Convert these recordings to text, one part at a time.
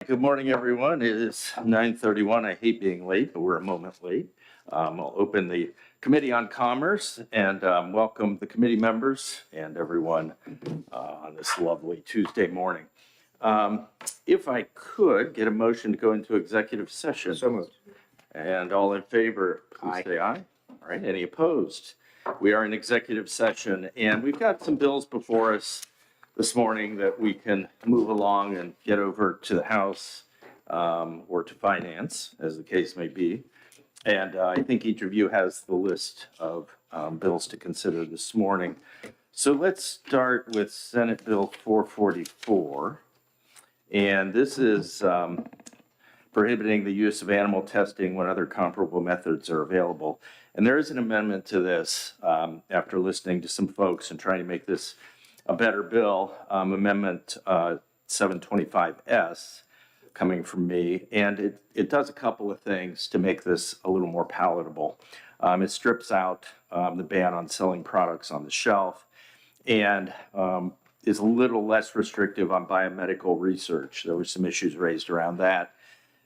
Good morning, everyone. It is 9:31. I hate being late, but we're a moment late. I'll open the Committee on Commerce and welcome the committee members and everyone on this lovely Tuesday morning. If I could get a motion to go into executive session. So moved. And all in favor, please Aye. say aye. All right, any opposed? We are in executive session and we've got some bills before us this morning that we can move along and get over to the House or to Finance, as the case may be. And I think each of you has the list of bills to consider this morning. So let's start with Senate Bill 444. And this is prohibiting the use of animal testing when other comparable methods are available. And there is an amendment to this after listening to some folks and trying to make this a better bill, Amendment 725S, coming from me. And it does a couple of things to make this a little more palatable. It strips out the ban on selling products on the shelf and is a little less restrictive on biomedical research. There were some issues raised around that.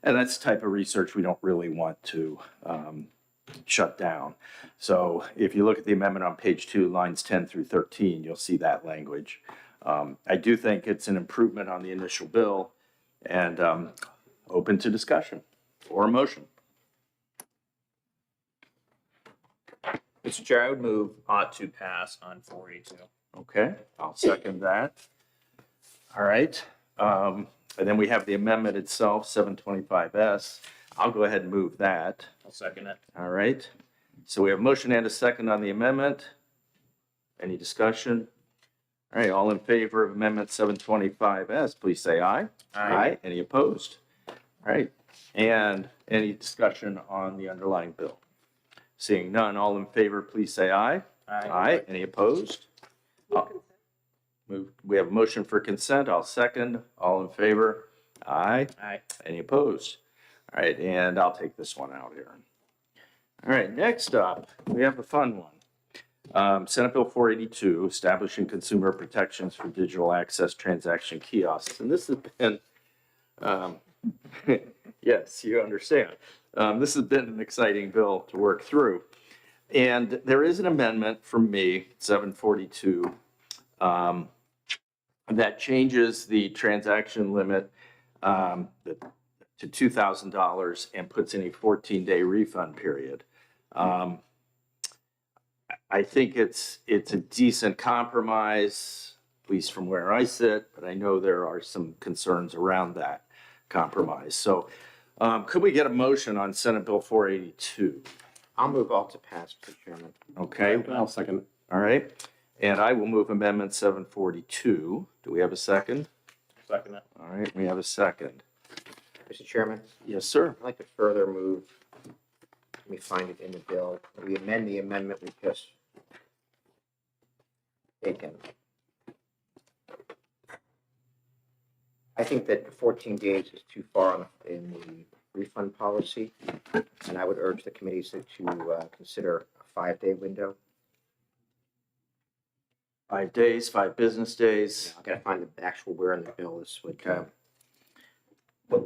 And that's the type of research we don't really want to shut down. So if you look at the amendment on page 2, lines 10 through 13, you'll see that language. I do think it's an improvement on the initial bill and open to discussion or a motion. Mr. Chair, I would move ought to pass on 482. Okay, I'll second that. All right. And then we have the amendment itself, 725S. I'll go ahead and move that. I'll second it. All right. So we have a motion and a second on the amendment. Any discussion? All right, all in favor of Amendment 725S, please say aye. Aye. Any opposed? All right. And any discussion on the underlying bill? Seeing none, all in favor, please say aye. Aye. Any opposed? We have a motion for consent. I'll second. All in favor? Aye. Aye. Any opposed? All right, and I'll take this one out here. All right, next up, we have a fun one. Senate Bill 482, establishing consumer protections for digital access transaction kiosks. And this has been, yes, you understand. This has been an exciting bill to work through. And there is an amendment from me, 742, that changes the transaction limit to $2,000 and puts in a 14-day refund period. I think it's a decent compromise, at least from where I sit, but I know there are some concerns around that compromise. So could we get a motion on Senate Bill 482? I'll move ought to pass, Mr. Chairman. Okay, I'll second it. all right. And I will move Amendment 742. Do we have a second? Second it. All right, we have a second. Mr. Chairman, Yes, sir. I'd like to further move, let me find it in the bill. We amend the amendment we just taken. I think that the 14 days is too far in the refund policy, and I would urge the committee to consider a 5-day window. 5 days, 5 business days. I gotta find the actual where in the bill is what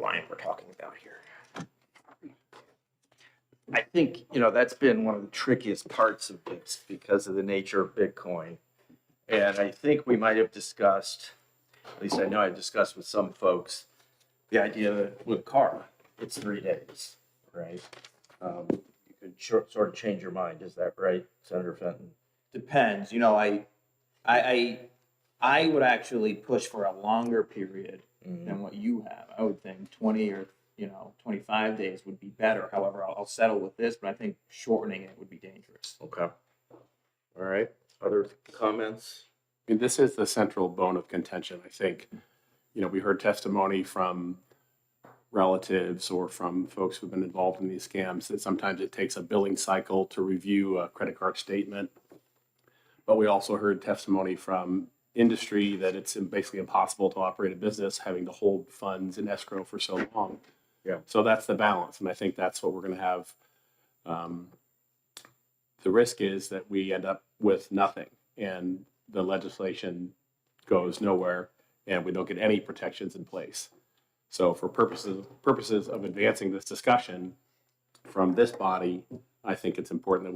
line we're talking about here. I think, that's been one of the trickiest parts of this because of the nature of Bitcoin. And I think we might have discussed, at least I know I discussed with some folks, the idea that with a car, it's 3 days, right? You could sort of change your mind. Is that right, Senator Fenton? Depends, I would actually push for a longer period than what you have. I would think 20 or 25 days would be better. However, I'll settle with this, but I think shortening it would be dangerous. Okay. All right. Other comments? I mean, this is the central bone of contention, I think. We heard testimony from relatives or from folks who've been involved in these scams that sometimes it takes a billing cycle to review a credit card statement. But we also heard testimony from industry that it's basically impossible to operate a business having to hold funds in escrow for so long. Yeah. So that's the balance, and I think that's what we're going to have. The risk is that we end up with nothing, and the legislation goes nowhere, and we don't get any protections in place. So for purposes of advancing this discussion from this body, I think it's important that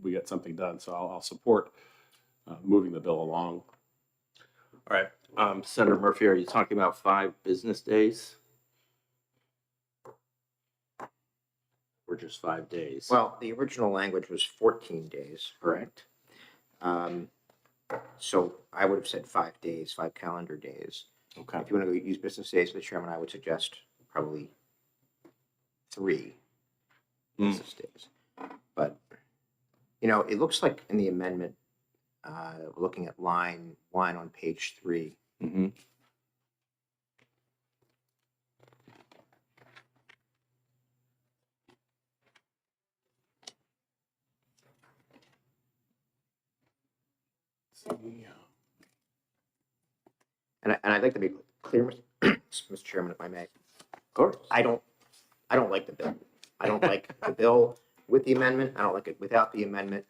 we get something done. So I'll support moving the bill along. All right, Senator Murphy, are you talking about 5 business days? Or just 5 days? Well, the original language was 14 days. Correct. So I would have said 5 days, 5 calendar days. Okay. If you want to use business days, Mr. Chairman, I would suggest probably 3 business days. But, you know, it looks like in the amendment, looking at line 1 on page 3, Mm-hmm. and I'd like to be clear, Mr. Chairman, if I may. Of course. I don't like the bill. I don't like the bill with the amendment. I don't like it without the amendment.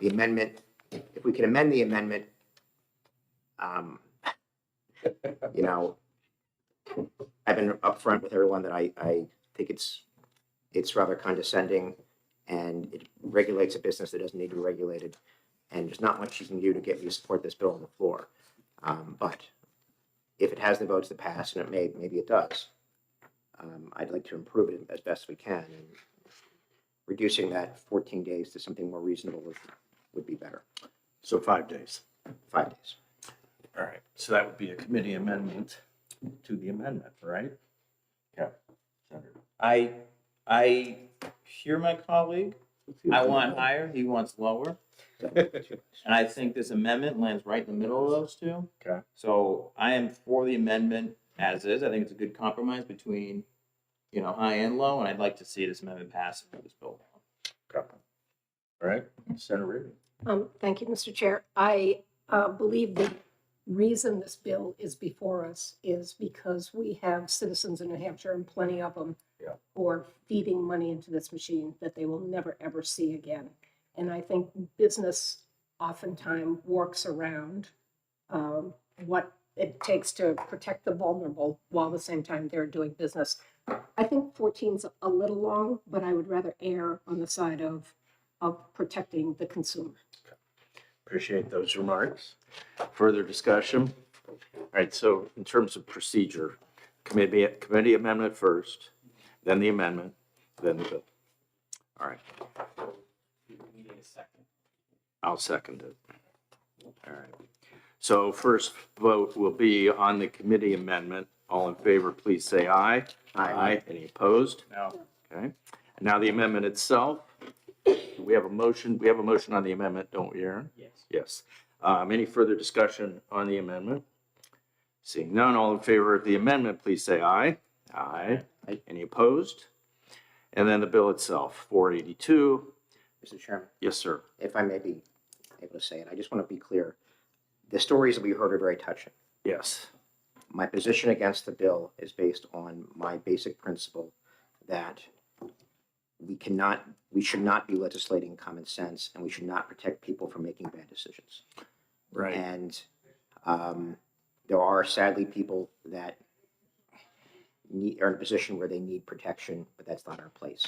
The amendment, if we can amend the amendment, you know, I've been upfront with everyone that I think it's rather condescending, and it regulates a business that doesn't need to be regulated, and there's not much you can do to get me to support this bill on the floor. But if it has the votes to pass, and maybe it does, I'd like to improve it as best we can. And reducing that 14 days to something more reasonable would be better. So 5 days. 5 days. All right, so that would be a committee amendment to the amendment, right? Yeah. Senator. I hear my colleague. I want higher, he wants lower. And I think this amendment lands right in the middle of those two. Okay. So I am for the amendment as is. I think it's a good compromise between, you know, high and low, and I'd like to see this amendment pass and move this bill along. Okay. All right, Senator Reardon. Thank you, Mr. Chair. I believe the reason this bill is before us is because we have citizens in New Hampshire, and plenty of them, Yeah. who are feeding money into this machine that they will never, ever see again. And I think business oftentimes works around what it takes to protect the vulnerable while at the same time they're doing business. I think 14's a little long, but I would rather err on the side of protecting the consumer. Appreciate those remarks. Further discussion? All right, so in terms of procedure, committee amendment first, then the amendment, then the bill. All right. We need a second. I'll second it. All right. So first vote will be on the committee amendment. All in favor, please say aye. Aye. Any opposed? No. Okay. And now the amendment itself. We have a motion. We have a motion on the amendment, don't we, Aaron? Yes. Yes. Any further discussion on the amendment? Seeing none, all in favor of the amendment, please say aye. Aye. Any opposed? And then the bill itself, 482. Mr. Chairman, Yes, sir. if I may be able to say it, I just want to be clear. The stories that we heard are very touching. Yes. My position against the bill is based on my basic principle that we should not be legislating common sense, and we should not protect people from making bad decisions. Right. And there are sadly people that are in a position where they need protection, but that's not our place.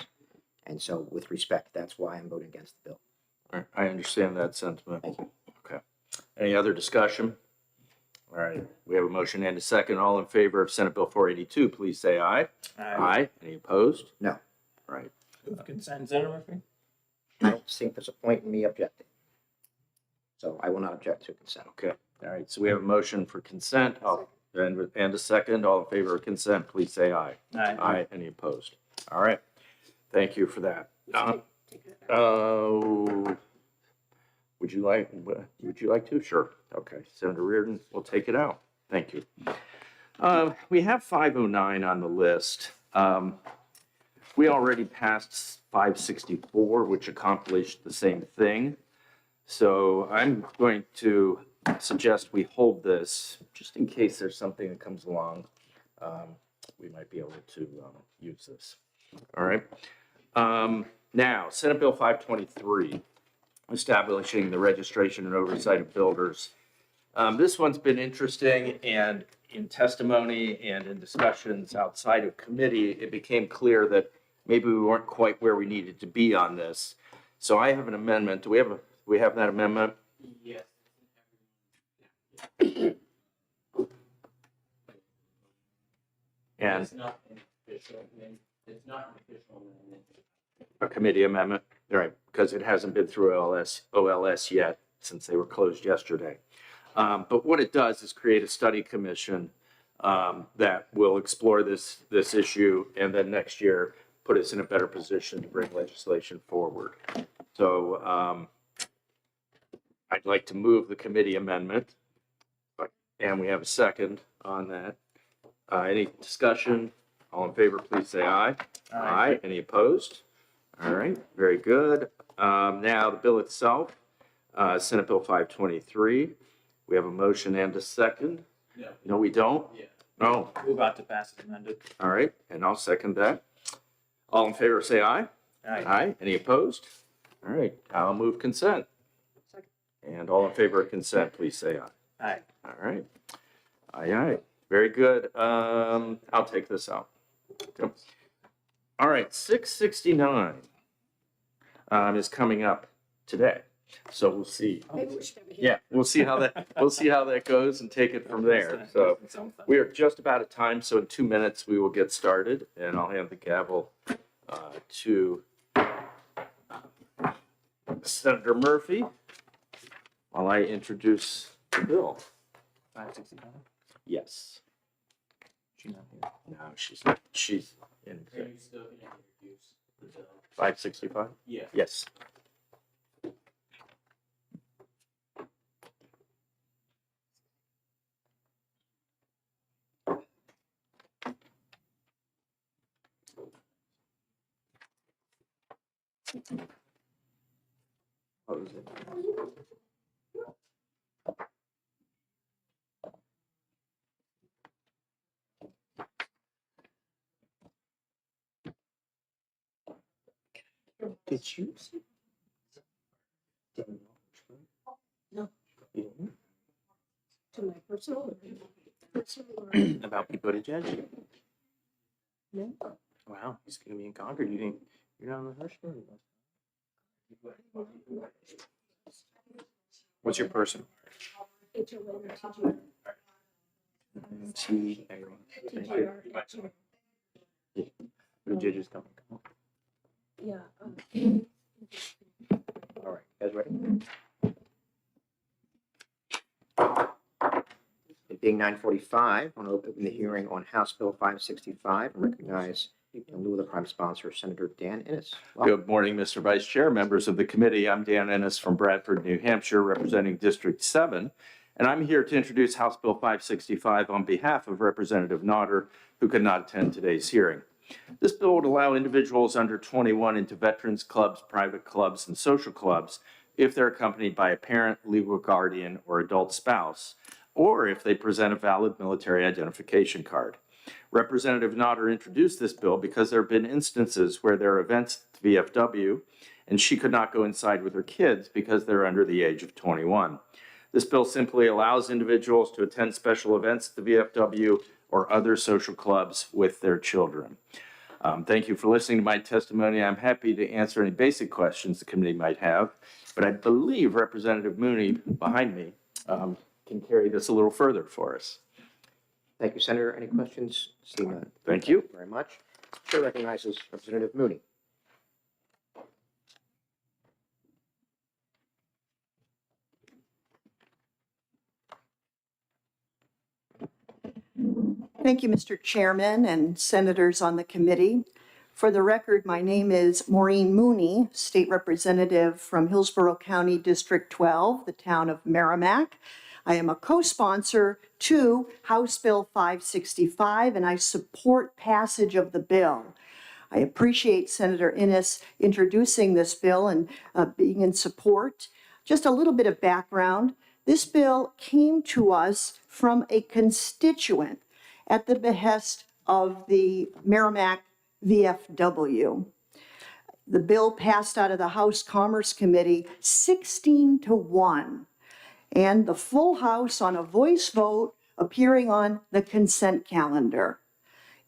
And so with respect, that's why I'm voting against the bill. All right, I understand that sentiment. Thank you. Okay. Any other discussion? All right, we have a motion and a second. All in favor of Senate Bill 482, please say aye. Aye. Any opposed? No. All right. Move consent, Senator Murphy? I don't think there's a point in me objecting. So I will not object to consent. Okay. All right, so we have a motion for consent. And a second. All in favor of consent, please say aye. Aye. Aye. Any opposed? All right. Thank you for that. Would you like to? Sure. Okay. Senator Reardon, we'll take it out. Thank you. We have 509 on the list. We already passed 564, which accomplished the same thing. So I'm going to suggest we hold this just in case there's something that comes along. We might be able to use this. All right. Now, Senate Bill 523, establishing the registration and oversight of builders. This one's been interesting, and in testimony and in discussions outside of committee, it became clear that maybe we weren't quite where we needed to be on this. So I have an amendment. Do we have that amendment? Yes. And It's not an official, it's not an official amendment. a committee amendment, all right, because it hasn't been through OLS yet, since they were closed yesterday. But what it does is create a study commission that will explore this issue, and then next year put us in a better position to bring legislation forward. So I'd like to move the committee amendment, and we have a second on that. Any discussion? All in favor, please say aye. Aye. Any opposed? All right, very good. Now, the bill itself, Senate Bill 523. We have a motion and a second. No. No, we don't? Yeah. Oh, Move out to pass as amended. all right, and I'll second that. All in favor, say aye. Aye. Any opposed? All right, I'll move consent. Second. And all in favor of consent, please say aye. Aye. All right. Aye. Very good. I'll take this out. Yep. All right, 669 is coming up today. So we'll see. Maybe we should have a Yeah, we'll see how that goes and take it from there. So we are just about at time, so in 2 minutes we will get started, and I'll hand the gavel to Senator Murphy while I introduce the bill. 565? Yes. She's not here. No, she's not. She's in Are you still gonna introduce the bill? 565? Yeah. Yes. What was it? Did you see? No. You didn't? To my personal or About Pete Buttigieg? no? Wow, he's gonna be in Concord. You're not on the Hirsch story. What's your person? HON, TGR, TGR, Buttigieg is coming. yeah. All right, guys ready? It being 9:45, I want to open the hearing on House Bill 565 and recognize in lieu of the prime sponsor, Senator Dan Innes. Welcome. Good morning, Mr. Vice Chair, members of the committee. I'm Dan Ennis from Bradford, New Hampshire, representing District 7. And I'm here to introduce House Bill 565 on behalf of Representative Nodder, who could not attend today's hearing. This bill would allow individuals under 21 into veterans clubs, private clubs, and social clubs if they're accompanied by a parent, legal guardian, or adult spouse, or if they present a valid military identification card. Representative Nodder introduced this bill because there have been instances where there are events at the VFW and she could not go inside with her kids because they're under the age of 21. This bill simply allows individuals to attend special events at the VFW or other social clubs with their children. Thank you for listening to my testimony. I'm happy to answer any basic questions the committee might have, but I believe Representative Mooney behind me can carry this a little further for us. Thank you, Senator. Any questions? Seeing none. Thank you. Very much. Chair recognizes Representative Mooney. Thank you, Mr. Chairman and senators on the committee. For the record, my name is Maureen Mooney, State Representative from Hillsborough County District 12, the town of Merrimack. I am a co-sponsor to House Bill 565, and I support passage of the bill. I appreciate Senator Innes introducing this bill and being in support. Just a little bit of background. This bill came to us from a constituent at the behest of the Merrimack VFW. The bill passed out of the House Commerce Committee 16-1. and the full House on a voice vote appearing on the consent calendar.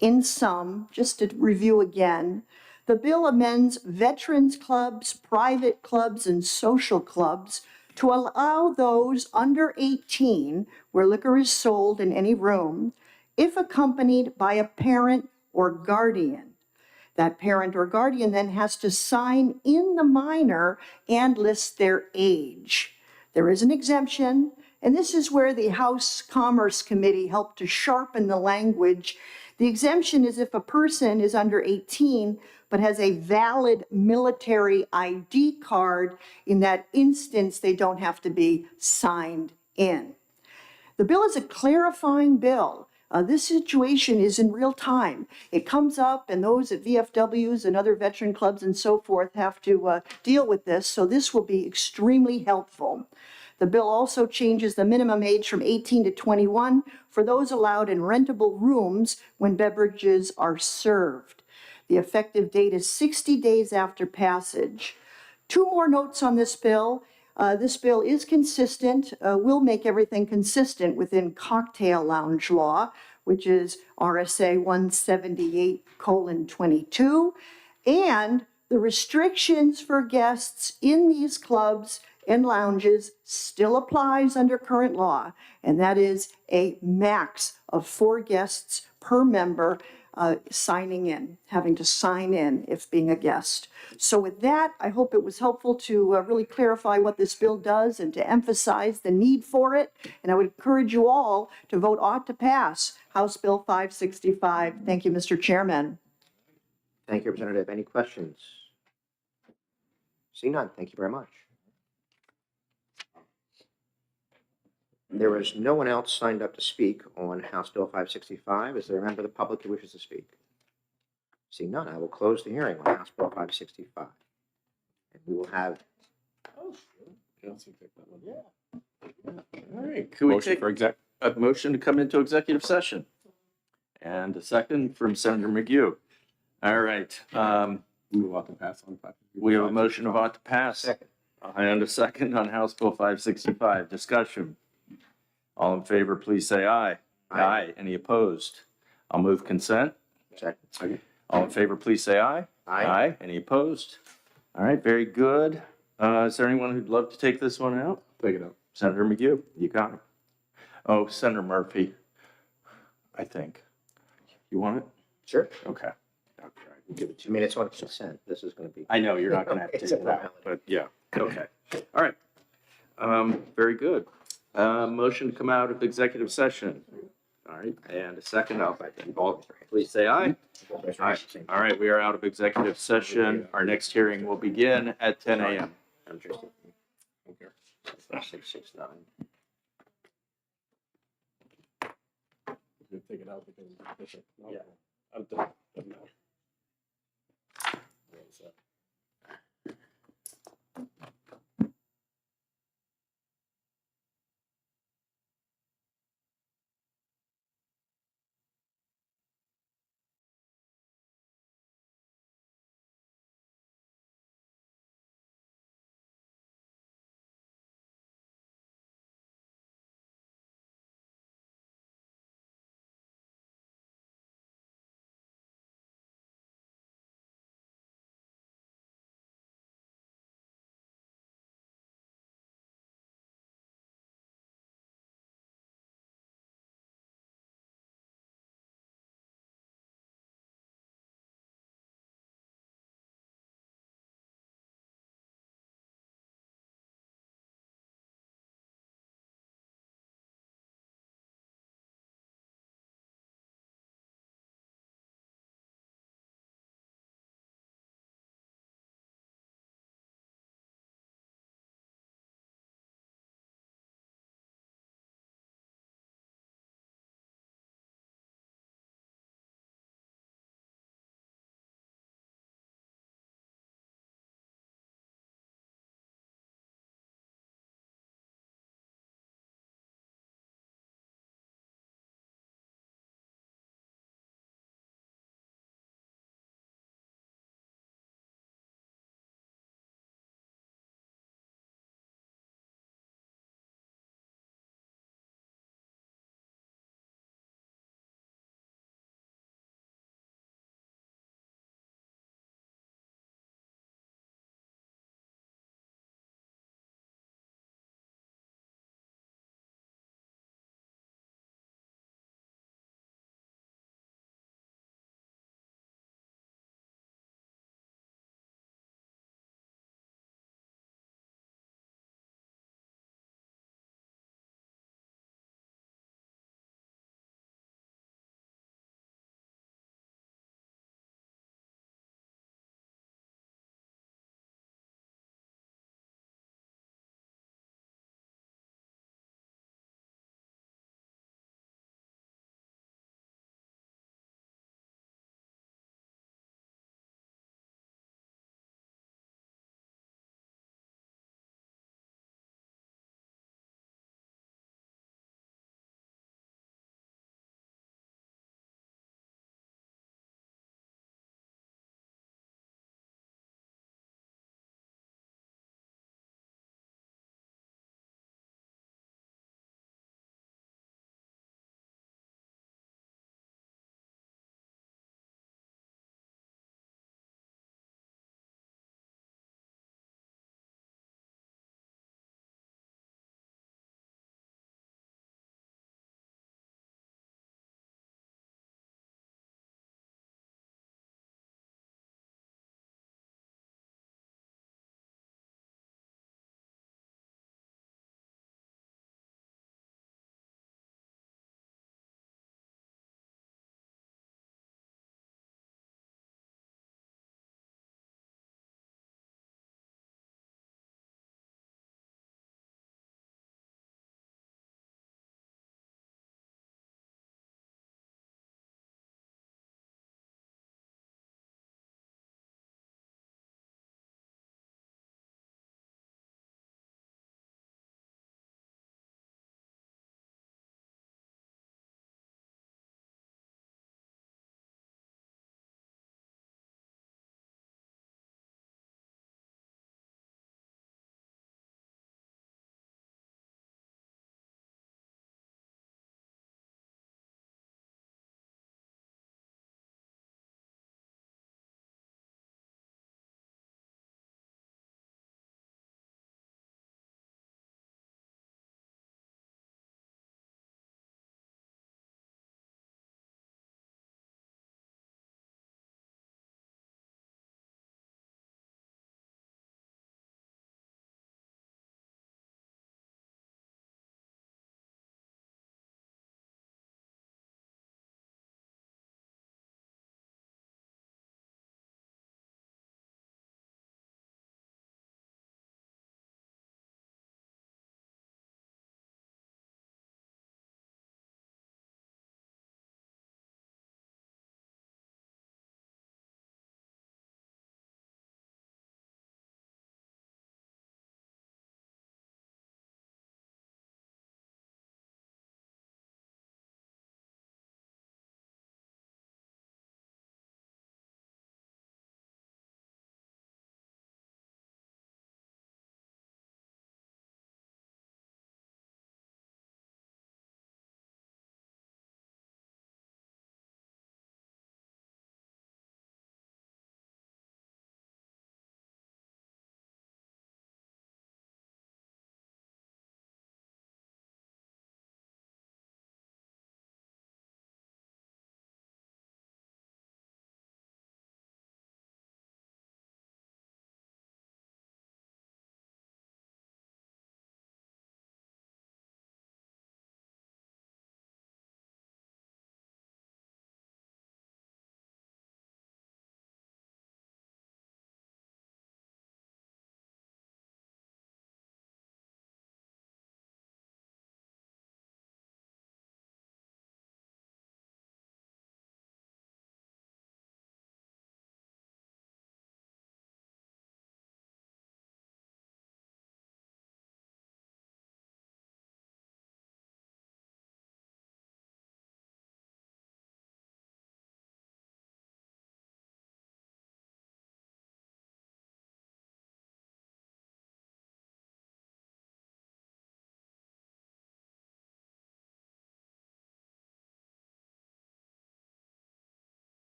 In sum, just to review again, the bill amends veterans clubs, private clubs, and social clubs to allow those under 18 where liquor is sold in any room, if accompanied by a parent or guardian. That parent or guardian then has to sign in the minor and list their age. There is an exemption, and this is where the House Commerce Committee helped to sharpen the language. The exemption is if a person is under 18 but has a valid military ID card. In that instance, they don't have to be signed in. The bill is a clarifying bill. This situation is in real time. It comes up, and those at VFWs and other veteran clubs and so forth have to deal with this, so this will be extremely helpful. The bill also changes the minimum age from 18 to 21 for those allowed in rentable rooms when beverages are served. The effective date is 60 days after passage. Two more notes on this bill. This bill is consistent, will make everything consistent within cocktail lounge law, which is RSA 178:22, and the restrictions for guests in these clubs and lounges still applies under current law, and that is a max of 4 guests per member signing in, having to sign in if being a guest. So with that, I hope it was helpful to really clarify what this bill does and to emphasize the need for it. And I would encourage you all to vote ought to pass House Bill 565. Thank you, Mr. Chairman. Thank you, Representative. Any questions? See none. Thank you very much. There is no one else signed up to speak on House Bill 565. Is there a member of the public who wishes to speak? Seeing none, I will close the hearing on House Bill 565. And we will have, All right, could we Motion take for exec, a motion to come into executive session? And a second from Senator McGue. All right, move on to pass on. we have a motion of ought to pass. second. And a second on House Bill 565. Discussion. All in favor, please say aye. Aye. Any opposed? I'll move consent. Second. All in favor, please say aye. Aye. Any opposed? All right, very good. Is there anyone who'd love to take this one out? Take it out. Senator McGue, you got it. Oh, Senator Murphy, I think. You want it? Sure. Okay. I'll try. We'll give it to I you. mean, it's on consent. This is going to be. I know you're not going to have to It's take a it out, formality. but yeah, okay. All right. Very good. Motion to come out of executive session. All right, and a second, please say aye. Aye. All right, we are out of executive session. Our next hearing will begin at 10 a.m. I'm just. 669. Take it out because Yeah. I'm done. Doesn't matter.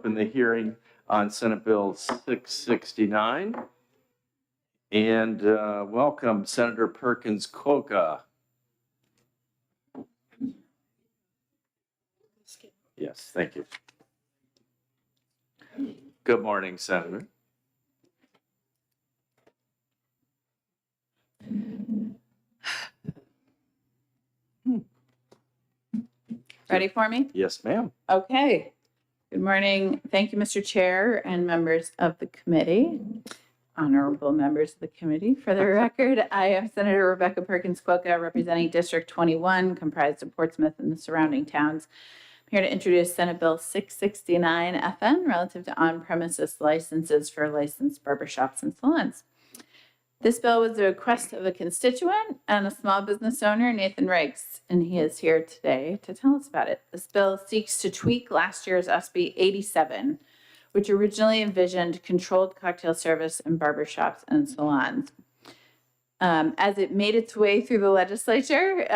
open the hearing on Senate Bill 669. And welcome Senator Perkins Coca. Yes, thank you. Good morning, Senator. Ready for me? Yes, ma'am. Okay. Good morning. Thank you, Mr. Chair and members of the committee, honorable members of the committee. For the record, I am Senator Rebecca Perkins Coca, representing District 21, comprised of Portsmouth and the surrounding towns. I'm here to introduce Senate Bill 669 FN relative to on-premises licenses for licensed barbershops and salons. This bill was a request of a constituent and a small business owner, Nathan Riggs, and he is here today to tell us about it. This bill seeks to tweak last year's SB 87, which originally envisioned controlled cocktail service in barbershops and salons. As it made its way through the legislature,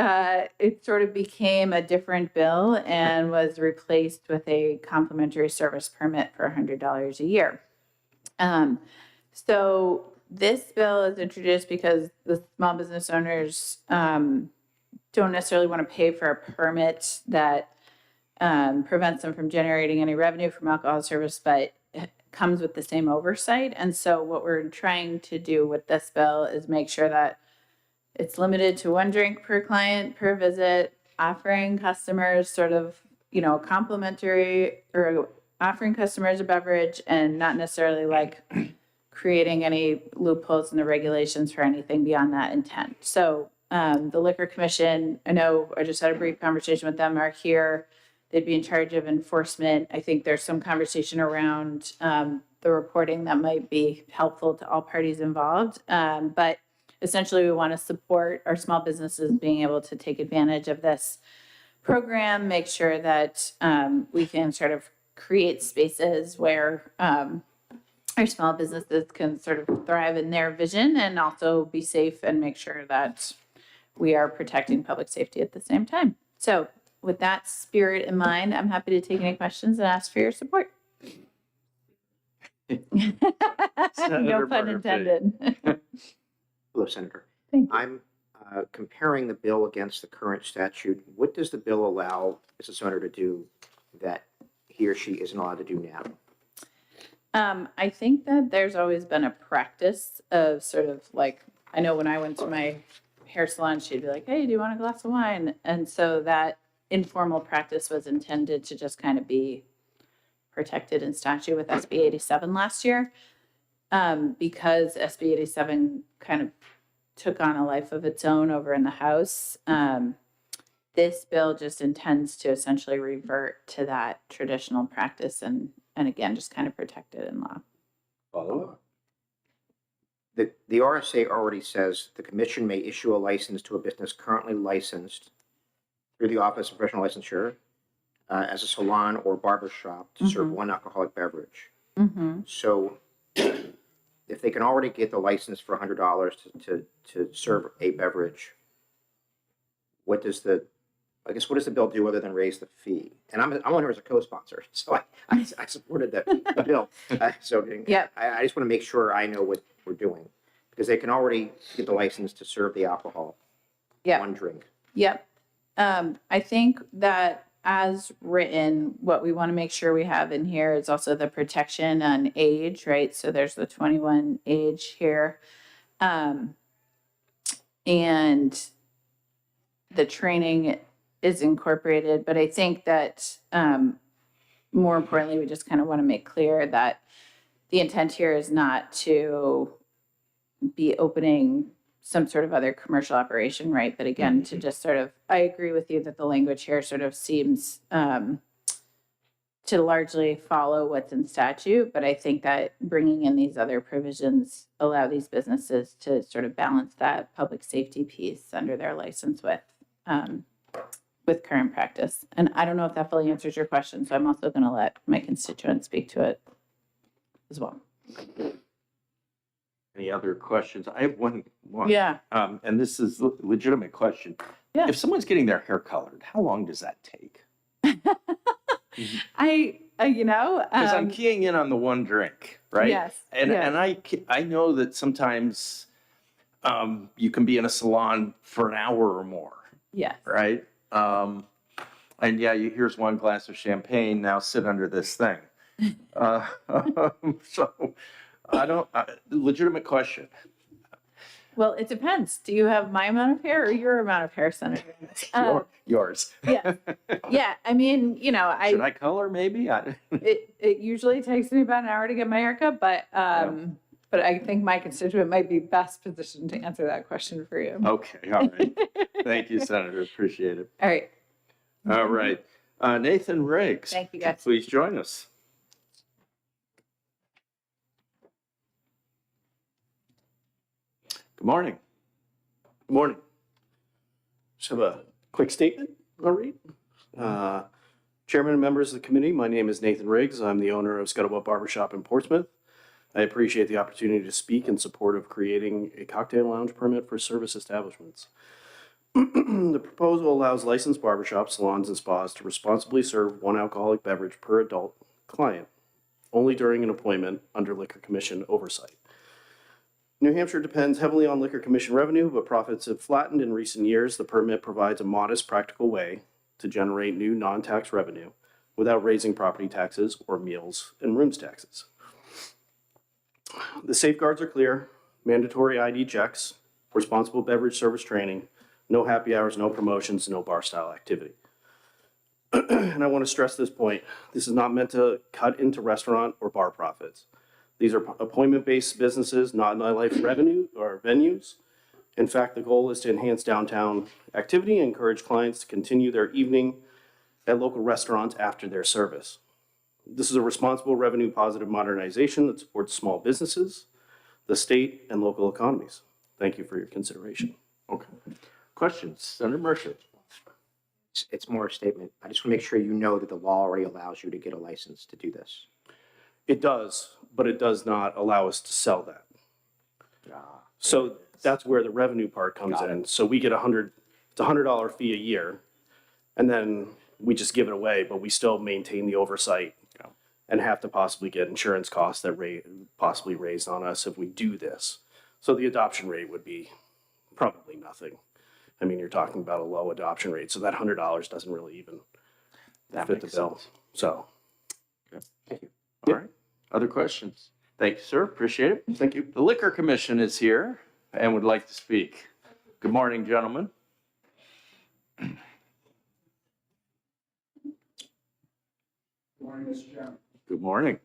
it sort of became a different bill and was replaced with a complimentary service permit for $100 a year. So this bill is introduced because the small business owners don't necessarily want to pay for a permit that prevents them from generating any revenue from alcohol service, but it comes with the same oversight. And so what we're trying to do with this bill is make sure that it's limited to 1 drink per client per visit, offering customers sort of, complimentary, or offering customers a beverage, and not necessarily like creating any loopholes in the regulations for anything beyond that intent. So the Liquor Commission, I know I just had a brief conversation with them, are here. They'd be in charge of enforcement. I think there's some conversation around the reporting that might be helpful to all parties involved. But essentially, we want to support our small businesses being able to take advantage of this program, make sure that we can sort of create spaces where our small businesses can sort of thrive in their vision and also be safe and make sure that we are protecting public safety at the same time. So with that spirit in mind, I'm happy to take any questions and ask for your support. No pun intended. Hello, Senator. Thank you. I'm comparing the bill against the current statute. What does the bill allow a business owner to do that he or she isn't allowed to do now? I think that there's always been a practice of sort of like, I know when I went to my hair salon, she'd be like, hey, do you want a glass of wine? And so that informal practice was intended to just kind of be protected in statute with SB 87 last year. Because SB 87 kind of took on a life of its own over in the House. This bill just intends to essentially revert to that traditional practice and again, just kind of protect it in law. Follow up. The RSA already says the commission may issue a license to a business currently licensed through the Office of Professional Licensure as a salon or barber shop to serve one alcoholic beverage. Mm-hmm. So if they can already get the license for $100 to serve a beverage, what does the bill do other than raise the fee? And I'm on here as a co-sponsor, so I supported the bill. Yep. I just want to make sure I know what we're doing, because they can already get the license to serve the alcohol. Yep. 1 drink. Yep. I think that as written, what we want to make sure we have in here is also the protection on age, right? So there's the 21 age here. And the training is incorporated, but I think that more importantly, we just kind of want to make clear that the intent here is not to be opening some sort of other commercial operation, right? But again, to just sort of, I agree with you that the language here sort of seems to largely follow what's in statute, but I think that bringing in these other provisions allow these businesses to sort of balance that public safety piece under their license with current practice. And I don't know if that fully answers your question, so I'm also going to let my constituents speak to it as well. Any other questions? I have one. Yeah. And this is a legitimate question. Yeah. If someone's getting their hair colored, how long does that take? Because I'm keying in on the one drink, right? Yes, And yes. and I know that sometimes you can be in a salon for an hour or more, Yes. right? And yeah, here's one glass of champagne. Now sit under this thing. Uh, so legitimate question. Well, it depends. Do you have my amount of hair or your amount of hair, Senator? Yours. Yeah. Yeah. I mean, Should I color maybe? it usually takes me about an hour to get my haircut, but I think my constituent might be best positioned to answer that question for you. Okay, all right. Thank you, Senator. Appreciate it. All right. All right. Nathan Riggs. Thank you, guys. Please join us. Good morning. Good morning. Just have a quick statement I'll read. Chairman and members of the committee, my name is Nathan Riggs. I'm the owner of Scuttlebutt Barbershop in Portsmouth. I appreciate the opportunity to speak in support of creating a cocktail lounge permit for service establishments. The proposal allows licensed barbershops, salons, and spas to responsibly serve one alcoholic beverage per adult client, only during an appointment under Liquor Commission oversight. New Hampshire depends heavily on Liquor Commission revenue, but profits have flattened in recent years. The permit provides a modest, practical way to generate new non-tax revenue without raising property taxes or meals and rooms taxes. The safeguards are clear: mandatory ID checks, responsible beverage service training, no happy hours, no promotions, no bar-style activity. And I want to stress this point. This is not meant to cut into restaurant or bar profits. These are appointment-based businesses, not nightlife revenue or venues. In fact, the goal is to enhance downtown activity and encourage clients to continue their evening at local restaurants after their service. This is a responsible revenue positive modernization that supports small businesses, the state, and local economies. Thank you for your consideration. Okay. Questions? Senator Mercer. It's more a statement. I just want to make sure you know that the law already allows you to get a license to do this. It does, but it does not allow us to sell that. So that's where the revenue part comes in. So we get it's a $100 fee a year, and then we just give it away, but we still maintain the oversight and have to possibly get insurance costs that possibly raised on us if we do this. So the adoption rate would be probably nothing. I mean, you're talking about a low adoption rate, so that $100 doesn't really even fit the bill. So, Thank you. All right. Other questions? Thank you, sir. Appreciate it. thank you. The Liquor Commission is here and would like to speak. Good morning, gentlemen. Morning, Mr. Chairman. Good morning.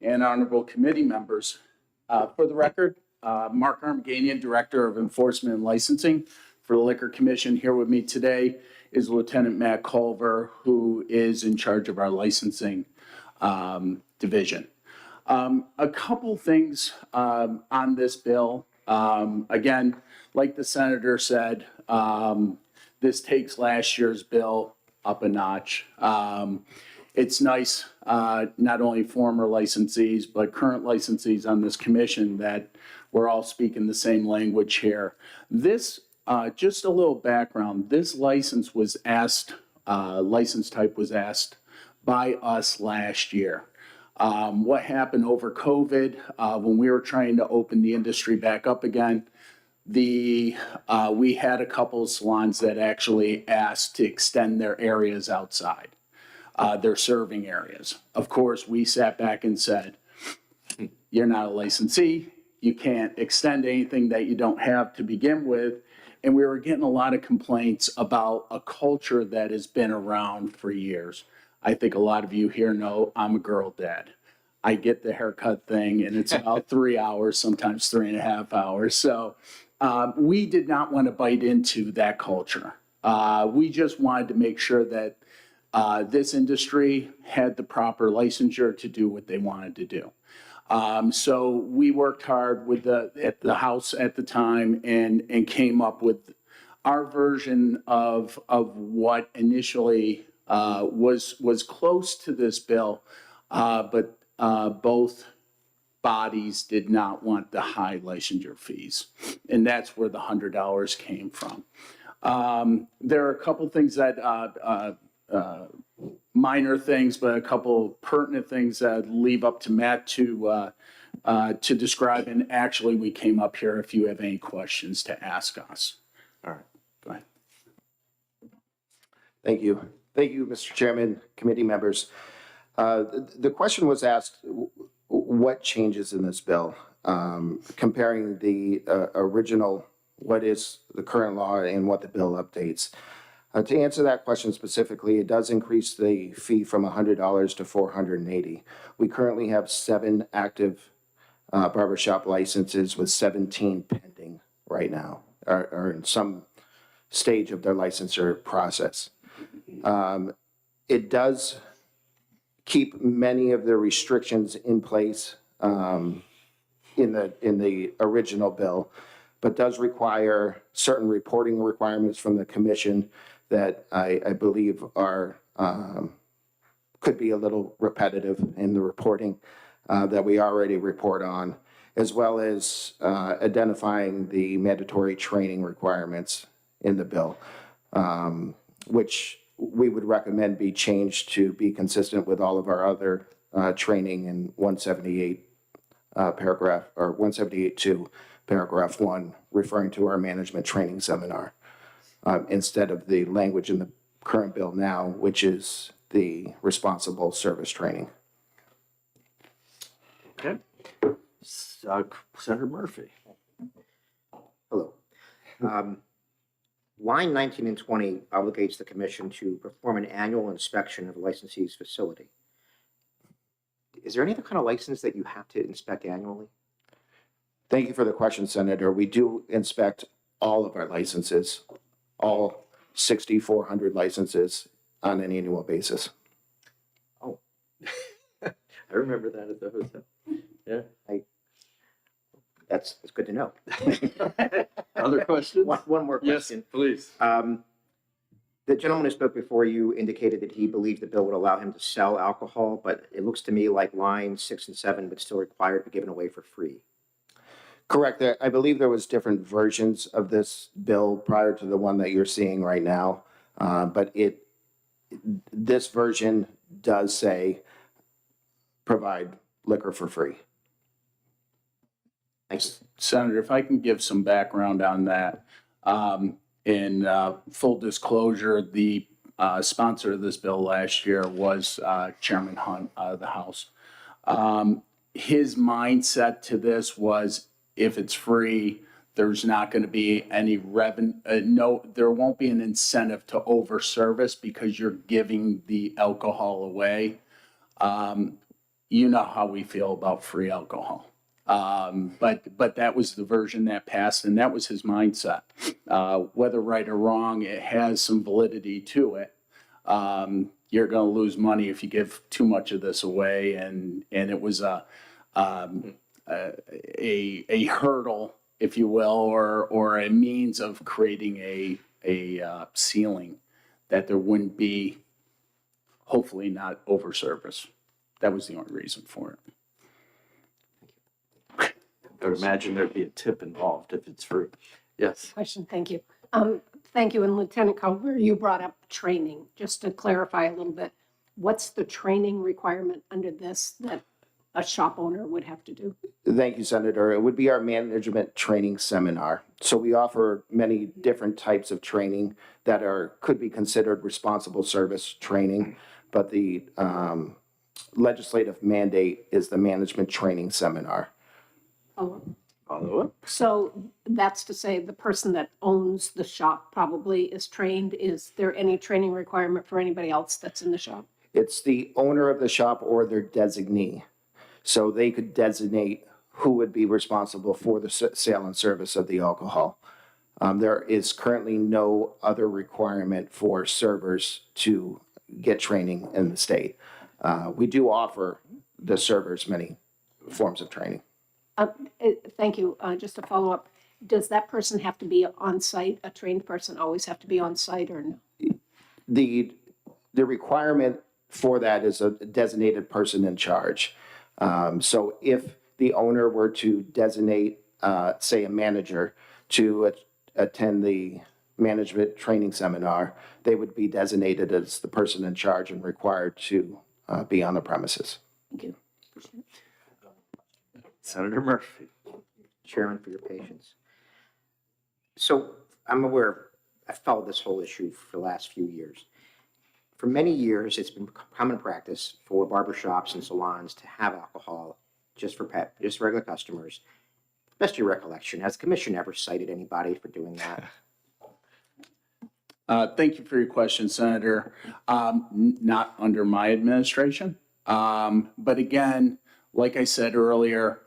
And honorable committee members. For the record, Mark Armaganian, Director of Enforcement and Licensing for the Liquor Commission. Here with me today is Lieutenant Matt Culver, who is in charge of our licensing division. A couple things on this bill. Again, like the senator said, this takes last year's bill up a notch. It's nice, not only former licensees, but current licensees on this commission, that we're all speaking the same language here. This, just a little background, this license was asked, license type was asked by us last year. What happened over COVID, when we were trying to open the industry back up again, we had a couple of salons that actually asked to extend their areas outside, their serving areas. Of course, we sat back and said, you're not a licensee. You can't extend anything that you don't have to begin with. And we were getting a lot of complaints about a culture that has been around for years. I think a lot of you here know I'm a girl dad. I get the haircut thing, and it's about 3 hours, sometimes 3.5 hours. So we did not want to bite into that culture. We just wanted to make sure that this industry had the proper licensure to do what they wanted to do. So we worked hard with at the House at the time and came up with our version of what initially was close to this bill, but both bodies did not want the high licensure fees, and that's where the $100 came from. There are a couple things that minor things, but a couple pertinent things that I'd leave up to Matt to describe. And actually, we came up here if you have any questions to ask us. All right. Go ahead. Thank you. Thank you, Mr. Chairman, committee members. The question was asked, what changes in this bill? Comparing the original, what is the current law and what the bill updates. To answer that question specifically, it does increase the fee from $100 to $480. We currently have 7 active barbershop licenses with 17 pending right now, or in some stage of their licensure process. It does keep many of the restrictions in place in the original bill, but does require certain reporting requirements from the commission that I believe are could be a little repetitive in the reporting that we already report on, as well as identifying the mandatory training requirements in the bill, which we would recommend be changed to be consistent with all of our other training in 178 paragraph, or 178.2 paragraph 1, referring to our management training seminar, instead of the language in the current bill now, which is the responsible service training. Okay. Senator Murphy. Hello. Line 19 and 20 obligates the commission to perform an annual inspection of the licensee's facility. Is there any other kind of license that you have to inspect annually? Thank you for the question, Senator. We do inspect all of our licenses, all 6,400 licenses on an annual basis. Oh, I remember that at the hotel. Yeah. that's good to know. Other questions? One more Yes, question. please. The gentleman who spoke before you indicated that he believed the bill would allow him to sell alcohol, but it looks to me like lines 6 and 7 would still require it to be given away for free. Correct. I believe there was different versions of this bill prior to the one that you're seeing right now. But this version does say provide liquor for free. Thanks. Senator, if I can give some background on that. In full disclosure, the sponsor of this bill last year was Chairman Hunt of the House. His mindset to this was, if it's free, there's not going to be any revenue. No, there won't be an incentive to over-service because you're giving the alcohol away. You know how we feel about free alcohol. But that was the version that passed, and that was his mindset. Whether right or wrong, it has some validity to it. You're going to lose money if you give too much of this away, and it was a hurdle, if you will, or a means of creating a ceiling that there wouldn't be, hopefully not over service. That was the only reason for it. I would imagine there'd be a tip involved if it's free. Yes. Question, thank you. Thank you, and Lieutenant Culver, you brought up training. Just to clarify a little bit, what's the training requirement under this that a shop owner would have to do? Thank you, Senator. It would be our management training seminar. So we offer many different types of training that could be considered responsible service training, but the legislative mandate is the management training seminar. Follow up. So that's to say the person that owns the shop probably is trained. Is there any training requirement for anybody else that's in the shop? It's the owner of the shop or their designee. So they could designate who would be responsible for the sale and service of the alcohol. There is currently no other requirement for servers to get training in the state. We do offer the servers many forms of training. Thank you. Just to follow up, does that person have to be on site? A trained person always have to be on site, or no? The requirement for that is a designated person in charge. So if the owner were to designate, say, a manager to attend the management training seminar, they would be designated as the person in charge and required to be on the premises. Thank you. Senator Murphy. Chairman, for your patience. So I'm aware, I've followed this whole issue for the last few years. For many years, it's been common practice for barbershops and salons to have alcohol just for regular customers. Best of your recollection, has the commission ever cited anybody for doing that? Thank you for your question, Senator. Not under my administration. But again, like I said earlier,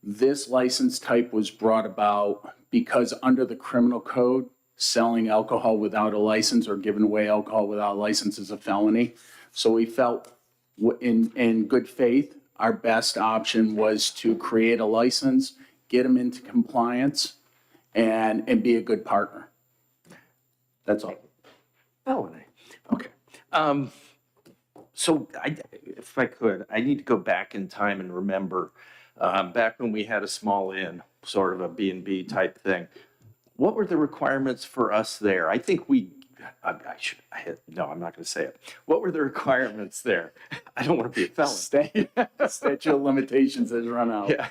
this license type was brought about because under the criminal code, selling alcohol without a license or giving away alcohol without a license is a felony. So we felt in good faith, our best option was to create a license, get them into compliance, and be a good partner. That's all. Felony. Okay. So if I could, I need to go back in time and remember back when we had a small inn, sort of a B&B type thing. What were the requirements for us there? I think no, I'm not going to say it. What were the requirements there? I don't want to be a felon. Statute of limitations has run out. Yeah.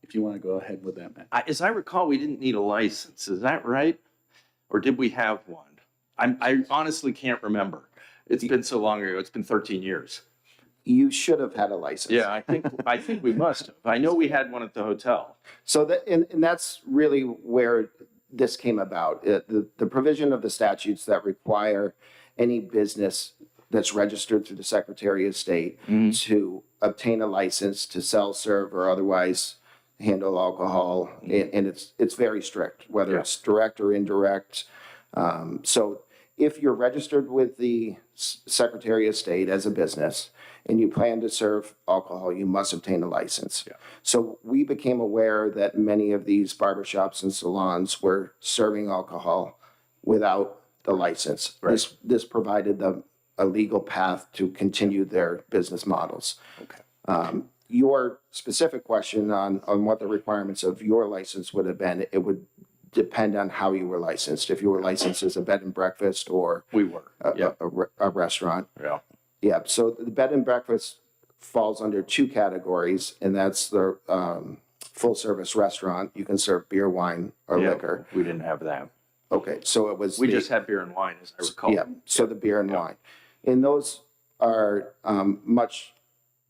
If you want to go ahead with that, Matt. As I recall, we didn't need a license. Is that right? Or did we have one? I honestly can't remember. It's been so long ago. It's been 13 years. You should have had a license. Yeah, I think we must have. I know we had one at the hotel. So and that's really where this came about. The provision of the statutes that require any business that's registered through the Secretary of State to obtain a license to sell, serve, or otherwise handle alcohol, and it's very strict, whether it's direct or indirect. So if you're registered with the Secretary of State as a business and you plan to serve alcohol, you must obtain a license. Yeah. So we became aware that many of these barbershops and salons were serving alcohol without the license. Right. This provided them a legal path to continue their business models. Okay. Your specific question on what the requirements of your license would have been, it would depend on how you were licensed. If you were licensed as a bed and breakfast or We were. Yeah. a restaurant. Yeah. Yeah, so the bed and breakfast falls under two categories, and that's the full service restaurant. You can serve beer, wine, or Yeah, liquor. We didn't have that. Okay, so it was. We just had beer and wine, as I recall. Yeah, so the beer and wine. And those are much,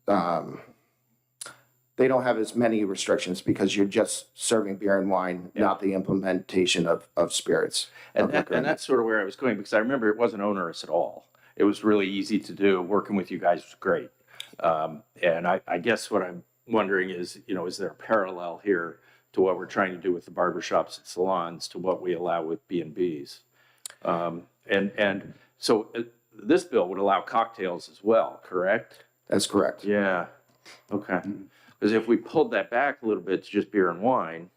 they don't have as many restrictions because you're just serving beer and wine, not the implementation of spirits. And that's sort of where I was going, because I remember it wasn't onerous at all. It was really easy to do. Working with you guys was great. And I guess what I'm wondering is, is there a parallel here to what we're trying to do with the barbershops and salons to what we allow with B&Bs? And so this bill would allow cocktails as well, correct? That's correct. Yeah. Okay. Because if we pulled that back a little bit to just beer and wine,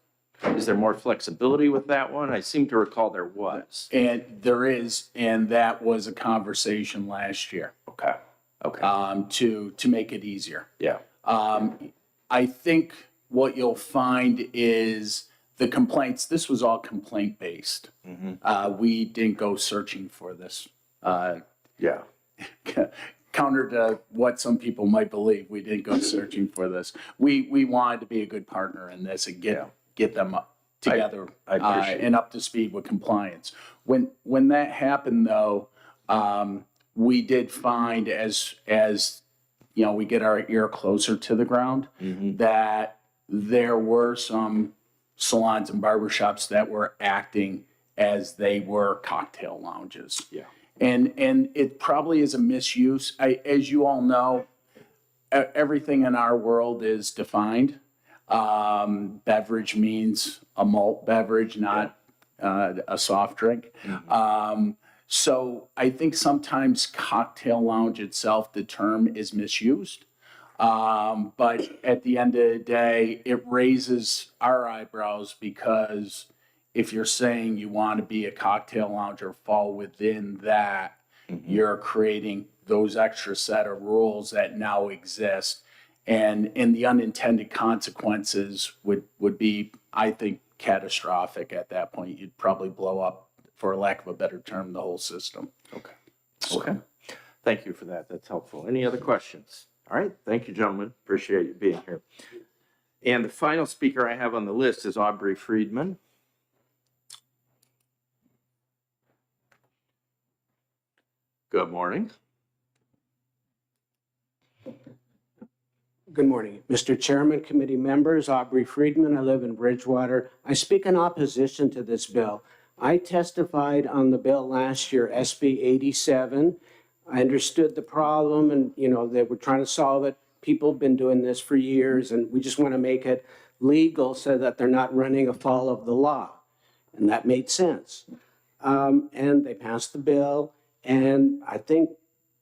is there more flexibility with that one? I seem to recall there was. And there is, and that was a conversation last year. Okay. Okay. To make it easier. Yeah. I think what you'll find is the complaints, this was all complaint based. We didn't go searching for this. Yeah. Counter to what some people might believe, we didn't go searching for this. We wanted to be a good partner in this and get them up together I appreciate and up to speed with compliance. When that happened though, we did find as we get our ear closer to the ground, that there were some salons and barbershops that were acting as they were cocktail lounges. Yeah. And it probably is a misuse. As you all know, everything in our world is defined. Beverage means a malt beverage, not a soft drink. So I think sometimes cocktail lounge itself, the term is misused. But at the end of the day, it raises our eyebrows because if you're saying you want to be a cocktail lounge or fall within that, you're creating those extra set of rules that now exist. And the unintended consequences would be, I think, catastrophic at that point. You'd probably blow up, for lack of a better term, the whole system. Okay. Okay. Thank you for that. That's helpful. Any other questions? All right. Thank you, gentlemen. Appreciate you being here. And the final speaker I have on the list is Aubrey Friedman. Good morning. Good morning, Mr. Chairman, committee members, Aubrey Friedman. I live in Bridgewater. I speak in opposition to this bill. I testified on the bill last year, SB 87. I understood the problem and, they were trying to solve it. People have been doing this for years and we just want to make it legal so that they're not running afoul of the law. And that made sense. And they passed the bill and I think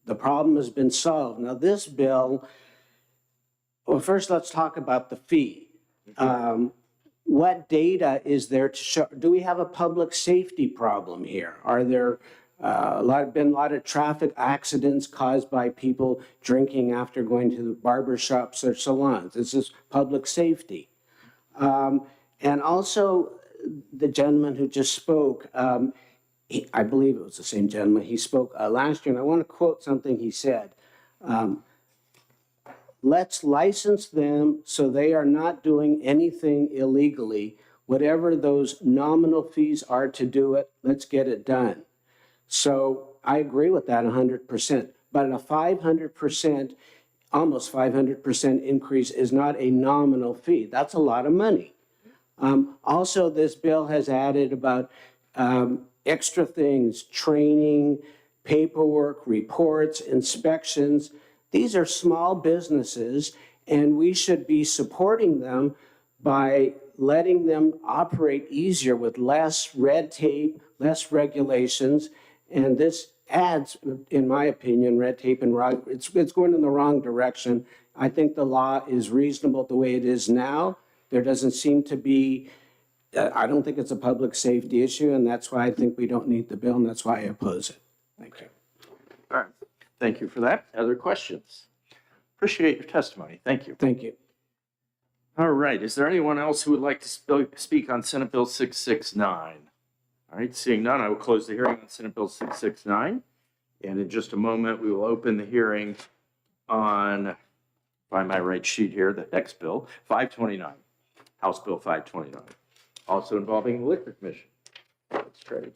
the problem has been solved. Now this bill, well, first let's talk about the fee. What data is there to show? Do we have a public safety problem here? Are there been a lot of traffic accidents caused by people drinking after going to the barber shops or salons? This is public safety. And also, the gentleman who just spoke, I believe it was the same gentleman, he spoke last year, and I want to quote something he said. Let's license them so they are not doing anything illegally. Whatever those nominal fees are to do it, let's get it done. So I agree with that 100%. But a 500%, almost 500% increase is not a nominal fee. That's a lot of money. Also, this bill has added about extra things, training, paperwork, reports, inspections. These are small businesses, and we should be supporting them by letting them operate easier with less red tape, less regulations. And this adds, in my opinion, red tape and it's going in the wrong direction. I think the law is reasonable the way it is now. There doesn't seem to be, I don't think it's a public safety issue, and that's why I think we don't need the bill, and that's why I oppose it. Thank you. All right. Thank you for that. Other questions? Appreciate your testimony. Thank you. Thank you. All right. Is there anyone else who would like to speak on Senate Bill 669? All right. Seeing none, I will close the hearing on Senate Bill 669. And in just a moment, we will open the hearing on, by my right sheet here, the next bill, 529, House Bill 529, also involving the Liquor Commission. That's great.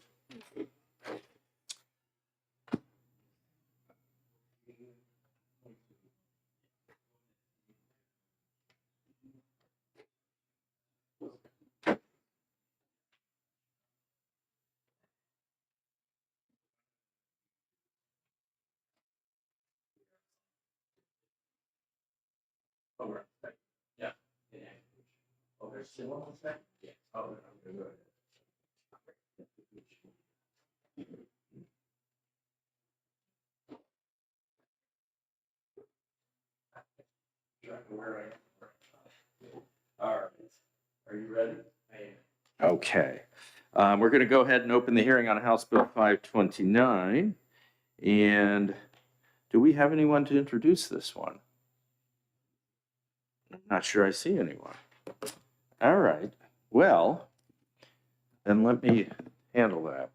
Yeah. Oh, there's still one thing? Yeah. Oh, no. All right. Are you ready? I am. Okay. We're going to go ahead and open the hearing on House Bill 529. And do we have anyone to introduce this one? I'm not sure I see anyone. All right. Well, then let me handle that.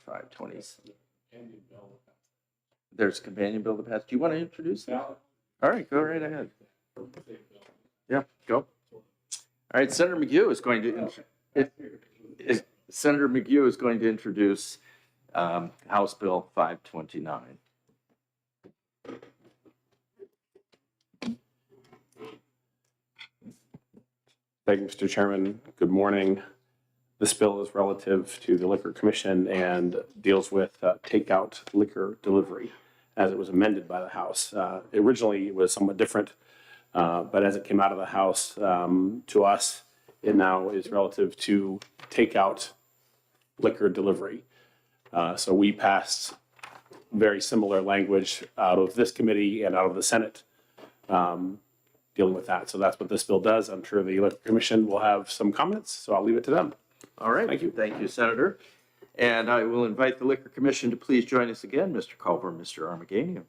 520. There's a companion bill to pass. Do you want to introduce that? All right, go right ahead. Yeah, go. All right, Senator McHugh is going to Senator McHugh is going to introduce House Bill 529. Thank you, Mr. Chairman. Good morning. This bill is relative to the Liquor Commission and deals with takeout liquor delivery as it was amended by the House. Originally, it was somewhat different, but as it came out of the House to us, it now is relative to takeout liquor delivery. So we passed very similar language out of this committee and out of the Senate dealing with that. So that's what this bill does. I'm sure the Liquor Commission will have some comments, so I'll leave it to them. All right. Thank you. Thank you, Senator. And I will invite the Liquor Commission to please join us again, Mr. Culver and Mr. Armaganian.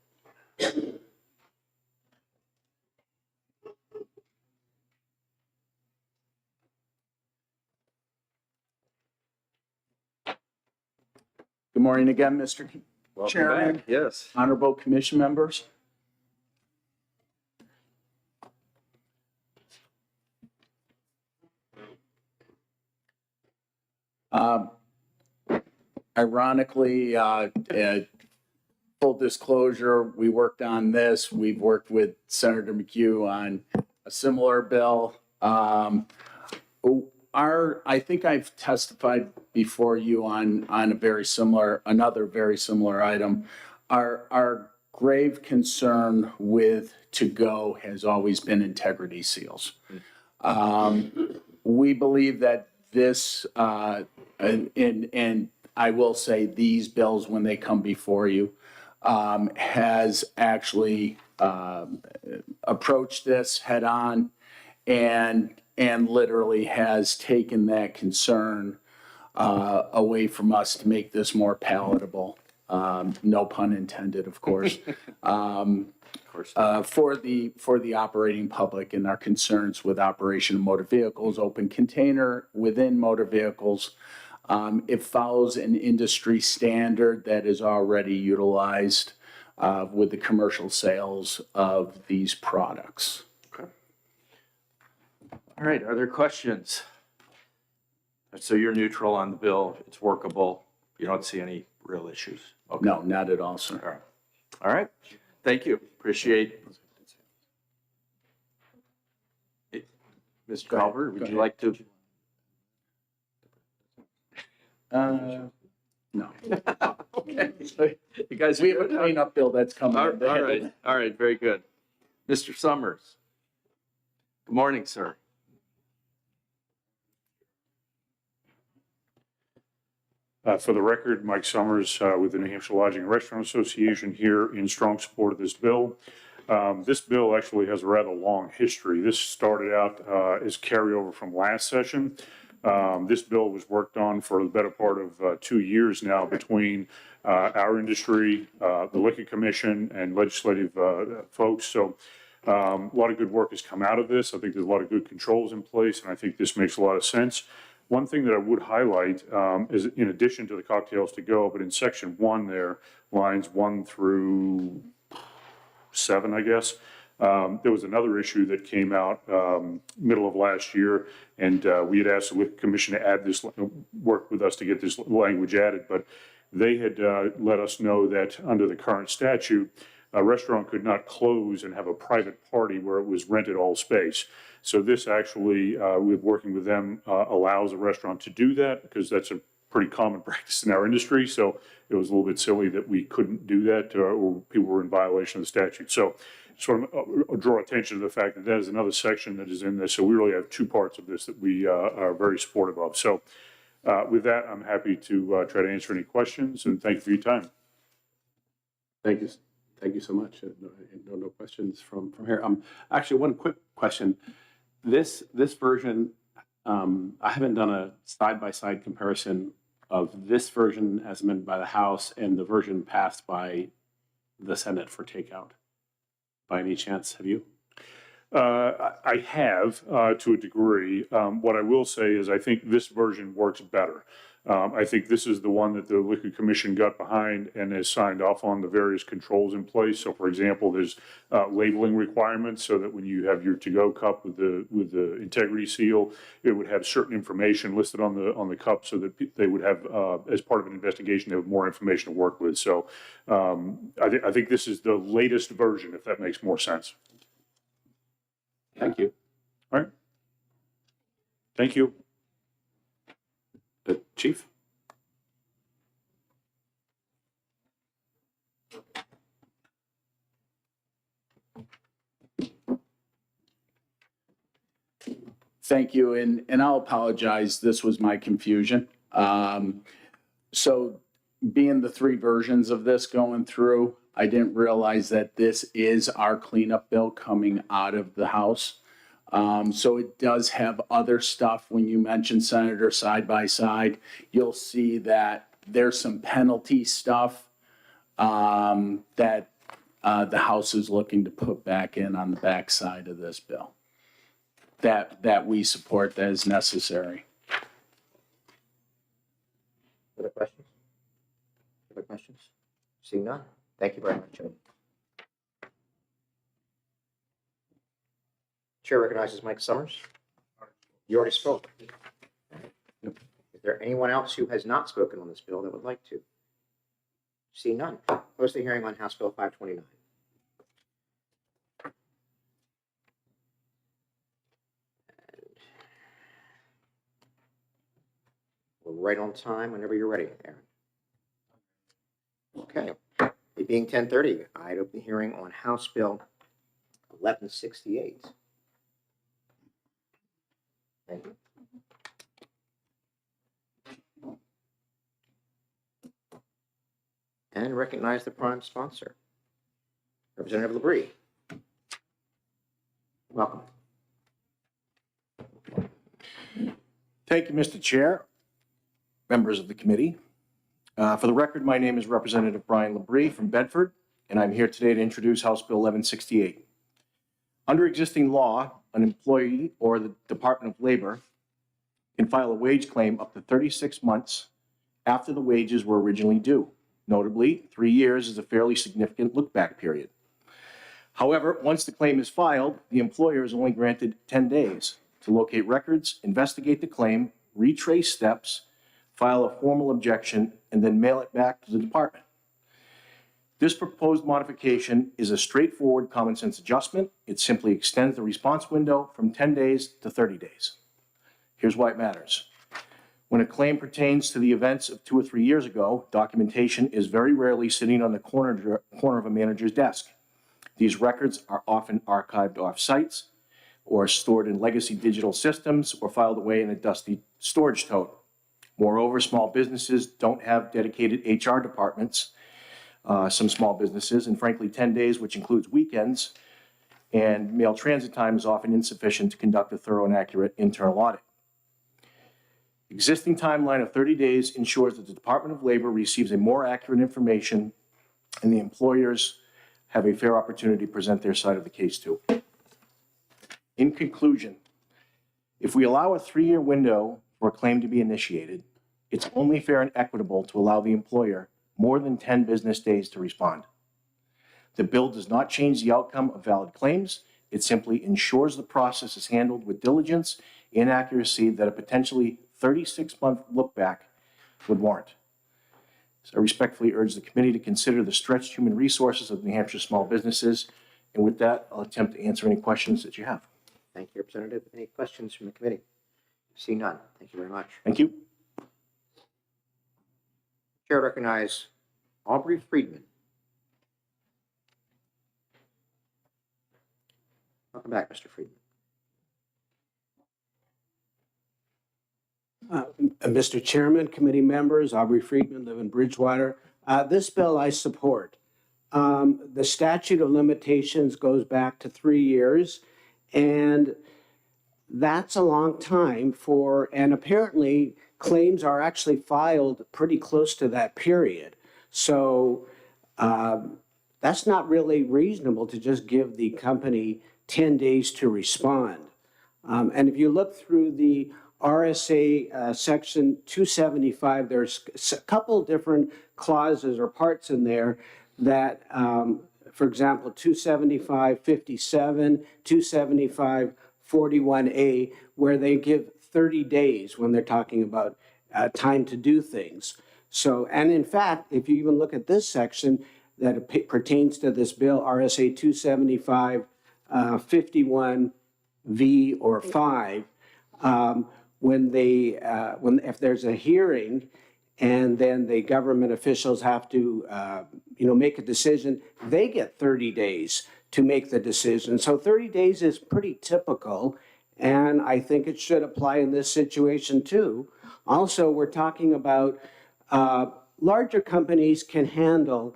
Good morning again, Mr. Welcome Chairman, back. Yes. honorable commission members. Um, Ironically, full disclosure, we worked on this. We've worked with Senator McHugh on a similar bill. I think I've testified before you on another very similar item. Our grave concern with to-go has always been integrity seals. We believe that this, and I will say these bills, when they come before you, has actually approached this head on and literally has taken that concern away from us to make this more palatable. No pun intended, of course. For the operating public and our concerns with operation of motor vehicles, open container within motor vehicles. It follows an industry standard that is already utilized with the commercial sales of these products. All right, are there questions? So you're neutral on the bill, it's workable, you don't see any real issues? Okay. No, not at all, sir. All right. All right, thank you, appreciate. Mr. Culver, would you like to? No. Okay. You guys. We have a cleanup bill that's coming. All right, very good. Mr. Summers. Good morning, sir. For the record, Mike Summers with the New Hampshire Lodging and Restaurant Association here in strong support of this bill. This bill actually has a rather long history. This started out as carryover from last session. This bill was worked on for the better part of 2 years now between our industry, the Liquor Commission, and legislative folks. So a lot of good work has come out of this. I think there's a lot of good controls in place, and I think this makes a lot of sense. One thing that I would highlight is, in addition to the cocktails to go, but in section 1 there, lines 1 through 7, I guess, there was another issue that came out middle of last year, and we had asked the Liquor Commission to add this, work with us to get this language added, but they had let us know that under the current statute, a restaurant could not close and have a private party where it was rented all space. So this actually, with working with them, allows a restaurant to do that, because that's a pretty common practice in our industry. So it was a little bit silly that we couldn't do that, or people were in violation of the statute. So just want to draw attention to the fact that that is another section that is in this. So we really have two parts of this that we are very supportive of. So with that, I'm happy to try to answer any questions, and thank you for your time. Thank you. Thank you so much. No questions from here. Actually, one quick question. This version, I haven't done a side-by-side comparison of this version as amended by the House and the version passed by the Senate for takeout. By any chance, have you? I have to a degree. What I will say is I think this version works better. I think this is the one that the Liquor Commission got behind and has signed off on the various controls in place. So, for example, there's labeling requirements so that when you have your to-go cup with the integrity seal, it would have certain information listed on the cup so that they would have, as part of an investigation, they have more information to work with. So, I think this is the latest version, if that makes more sense. Thank you. All right. Thank you. Chief? Thank you, and I'll apologize, this was my confusion. So being the three versions of this going through, I didn't realize that this is our cleanup bill coming out of the House. So it does have other stuff. When you mention Senator side by side, you'll see that there's some penalty stuff that the House is looking to put back in on the backside of this bill that we support, that is necessary. Other questions? questions? Seeing none. Thank you very much, Joe. Chair recognizes Mike Summers. You already spoke. Is there anyone else who has not spoken on this bill that would like to? Seeing none. Close the hearing on House Bill 529. We're right on time whenever you're ready, Aaron. Okay. It being 10:30, I'd open the hearing on House Bill 1168. Thank you. And recognize the prime sponsor, Representative Labrie. Welcome. Thank you, Mr. Chair, members of the committee. For the record, my name is Representative Brian Labrie from Bedford, and I'm here today to introduce House Bill 1168. Under existing law, an employee or the Department of Labor can file a wage claim up to 36 months after the wages were originally due. Notably, 3 years is a fairly significant look-back period. However, once the claim is filed, the employer is only granted 10 days to locate records, investigate the claim, retrace steps, file a formal objection, and then mail it back to the department. This proposed modification is a straightforward common sense adjustment. It simply extends the response window from 10 days to 30 days. Here's why it matters. When a claim pertains to the events of 2 or 3 years ago, documentation is very rarely sitting on the corner of a manager's desk. These records are often archived off sites or stored in legacy digital systems or filed away in a dusty storage tote. Moreover, small businesses don't have dedicated HR departments, some small businesses, and frankly, 10 days, which includes weekends, and mail transit time is often insufficient to conduct a thorough and accurate internal audit. Existing timeline of 30 days ensures that the Department of Labor receives a more accurate information and the employers have a fair opportunity to present their side of the case too. In conclusion, if we allow a 3-year window for a claim to be initiated, it's only fair and equitable to allow the employer more than 10 business days to respond. The bill does not change the outcome of valid claims. It simply ensures the process is handled with diligence and accuracy that a potentially 36-month look back would warrant. So I respectfully urge the committee to consider the stretched human resources of New Hampshire small businesses. And with that, I'll attempt to answer any questions that you have. Thank you, Representative. Any questions from the committee? See none. Thank you very much. Thank you. Chair recognize Aubrey Friedman. Welcome back, Mr. Friedman. Mr. Chairman, committee members, Aubrey Friedman, live in Bridgewater. This bill I support. The statute of limitations goes back to 3 years, and that's a long time for, and apparently claims are actually filed pretty close to that period. So that's not really reasonable to just give the company 10 days to respond. And if you look through the RSA section 275, there's a couple different clauses or parts in there that, for example, 275-57, 275-41A, where they give 30 days when they're talking about time to do things. So, and in fact, if you even look at this section that pertains to this bill, RSA 275-51V or 5, if there's a hearing and then the government officials have to, make a decision, they get 30 days to make the decision. So 30 days is pretty typical, and I think it should apply in this situation too. Also, we're talking about larger companies can handle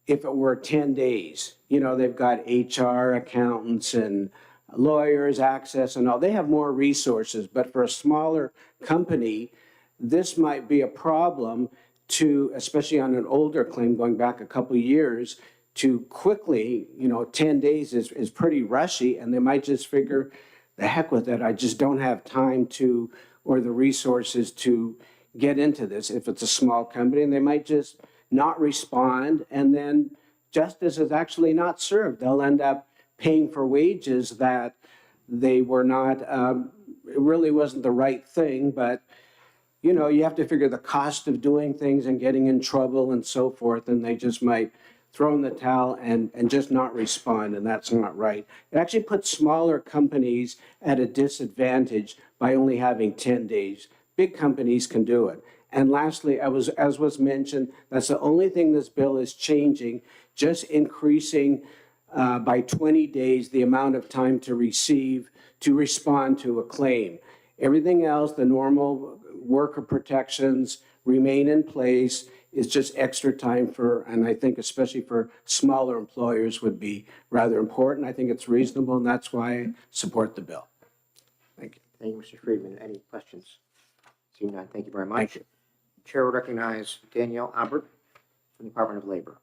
if it were 10 days. They've got HR, accountants, and lawyers, access, and all. They have more resources, but for a smaller company, this might be a problem to, especially on an older claim going back a couple of years, to quickly, 10 days is pretty rushy, and they might just figure, the heck with it, I just don't have time to, or the resources to get into this if it's a small company, and they might just not respond, and then justice is actually not served. They'll end up paying for wages that they were not, it really wasn't the right thing, but you know, you have to figure the cost of doing things and getting in trouble and so forth, and they just might throw in the towel and just not respond, and that's not right. It actually puts smaller companies at a disadvantage by only having 10 days. Big companies can do it. And lastly, as was mentioned, that's the only thing this bill is changing, just increasing by 20 days the amount of time to respond to a claim. Everything else, the normal worker protections remain in place. It's just extra time for, and I think especially for smaller employers would be rather important. I think it's reasonable, and that's why I support the bill. Thank you. Thank you, Mr. Friedman. Any questions? Seeing none, thank you very much. Chair will recognize Danielle Albert from the Department of Labor.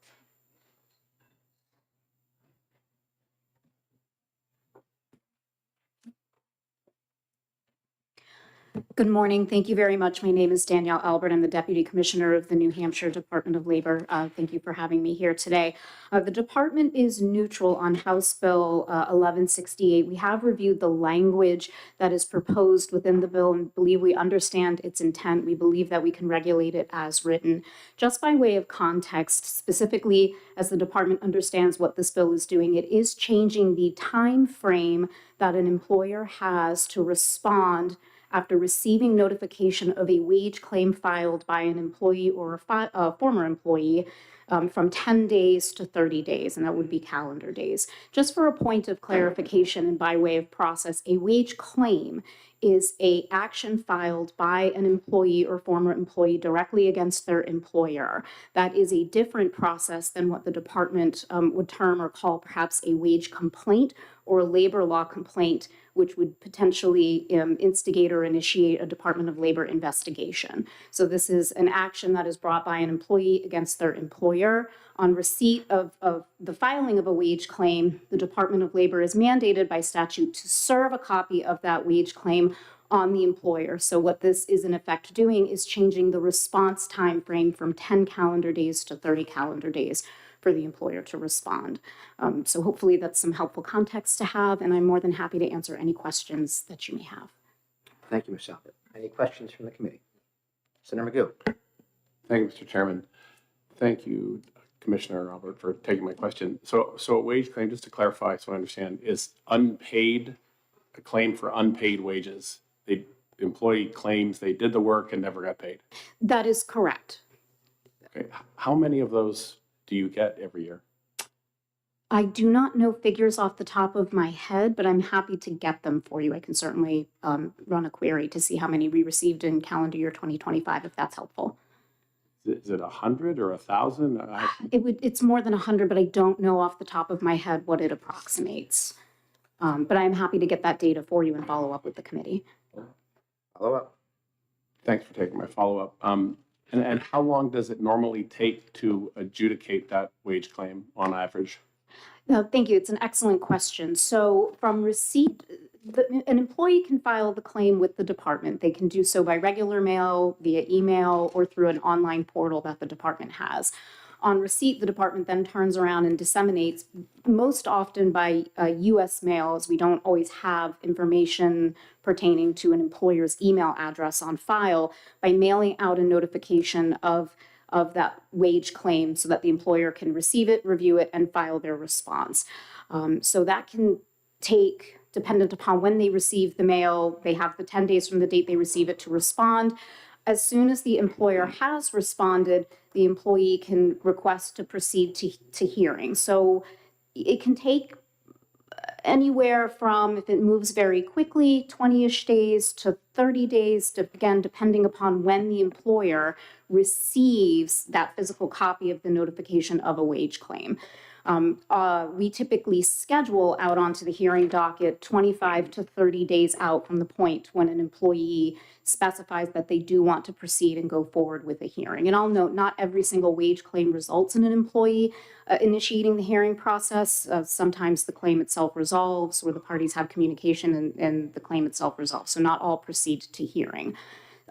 Good morning. Thank you very much. My name is Danielle Albert. I'm the Deputy Commissioner of the New Hampshire Department of Labor. Thank you for having me here today. The department is neutral on House Bill 1168. We have reviewed the language that is proposed within the bill and believe we understand its intent. We believe that we can regulate it as written. Just by way of context, specifically as the department understands what this bill is doing, it is changing the time frame that an employer has to respond after receiving notification of a wage claim filed by an employee or a former employee from 10 days to 30 days, and that would be calendar days. Just for a point of clarification and by way of process, a wage claim is an action filed by an employee or former employee directly against their employer. That is a different process than what the department would term or call perhaps a wage complaint or a labor law complaint, which would potentially instigate or initiate a Department of Labor investigation. So this is an action that is brought by an employee against their employer. On receipt of the filing of a wage claim, the Department of Labor is mandated by statute to serve a copy of that wage claim on the employer. So what this is in effect doing is changing the response time frame from 10 calendar days to 30 calendar days for the employer to respond. So hopefully that's some helpful context to have, and I'm more than happy to answer any questions that you may have. Thank you, Ms. Albert. Any questions from the committee? Senator Magoo. Thank you, Mr. Chairman. Thank you, Commissioner Albert, for taking my question. So a wage claim, just to clarify so I understand, is unpaid, a claim for unpaid wages. The employee claims they did the work and never got paid. That is correct. Okay. How many of those do you get every year? I do not know figures off the top of my head, but I'm happy to get them for you. I can certainly run a query to see how many we received in calendar year 2025, if that's helpful. Is it 100 or 1,000? It's more than 100, but I don't know off the top of my head what it approximates. But I'm happy to get that data for you and follow up with the committee. Follow up. Thanks for taking my follow-up. And how long does it normally take to adjudicate that wage claim on average? Thank you. It's an excellent question. So from receipt, an employee can file the claim with the department. They can do so by regular mail, via email, or through an online portal that the department has. On receipt, the department then turns around and disseminates, most often by U.S. mail, as we don't always have information pertaining to an employer's email address on file, by mailing out a notification of that wage claim so that the employer can receive it, review it, and file their response. So that can take, dependent upon when they receive the mail, they have the 10 days from the date they receive it to respond. As soon as the employer has responded, the employee can request to proceed to hearing. So it can take anywhere from, if it moves very quickly, 20-ish days to 30 days, again, depending upon when the employer receives that physical copy of the notification of a wage claim. We typically schedule out onto the hearing docket 25 to 30 days out from the point when an employee specifies that they do want to proceed and go forward with a hearing. And I'll note, not every single wage claim results in an employee initiating the hearing process. Sometimes the claim itself resolves, or the parties have communication and the claim itself resolves. So not all proceed to hearing.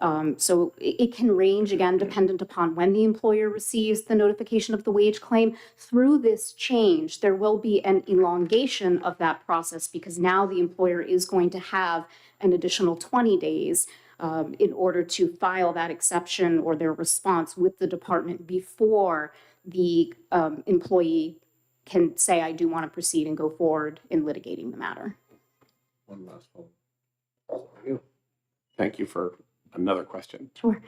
So it can range, again, dependent upon when the employer receives the notification of the wage claim. Through this change, there will be an elongation of that process because now the employer is going to have an additional 20 days in order to file that exception or their response with the department before the employee can say, I do want to proceed and go forward in litigating the matter. One last one. Thank you for another question. Sure.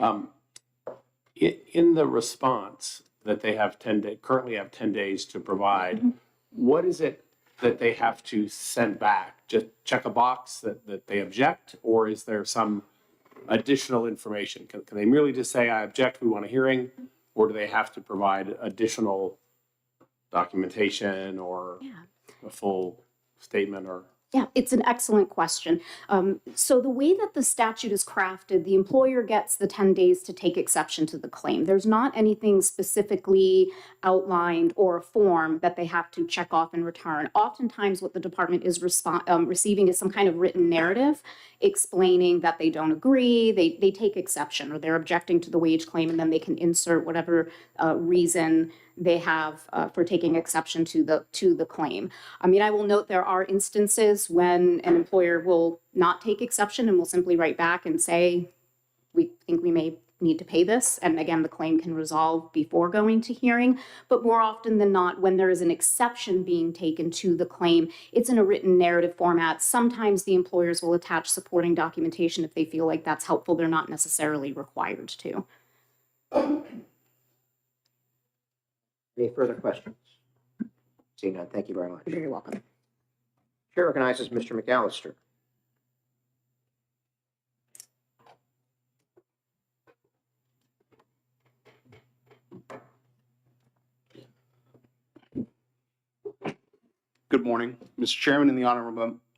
In the response that they have currently have 10 days to provide, what is it that they have to send back? Just check a box that they object, or is there some additional information? Can they merely just say, I object, we want a hearing, or do they have to provide additional documentation or a full statement or? Yeah, it's an excellent question. So the way that the statute is crafted, the employer gets the 10 days to take exception to the claim. There's not anything specifically outlined or a form that they have to check off and return. Oftentimes what the department is receiving is some kind of written narrative explaining that they don't agree, they take exception, or they're objecting to the wage claim, and then they can insert whatever reason they have for taking exception to the claim. I mean, I will note there are instances when an employer will not take exception and will simply write back and say, we think we may need to pay this. And again, the claim can resolve before going to hearing. But more often than not, when there is an exception being taken to the claim, it's in a written narrative format. Sometimes the employers will attach supporting documentation if they feel like that's helpful. They're not necessarily required to. Any further questions? Seeing none, thank you very much. You're very welcome. Chair recognizes Mr. McAllister. Good morning, Mr. Chairman and the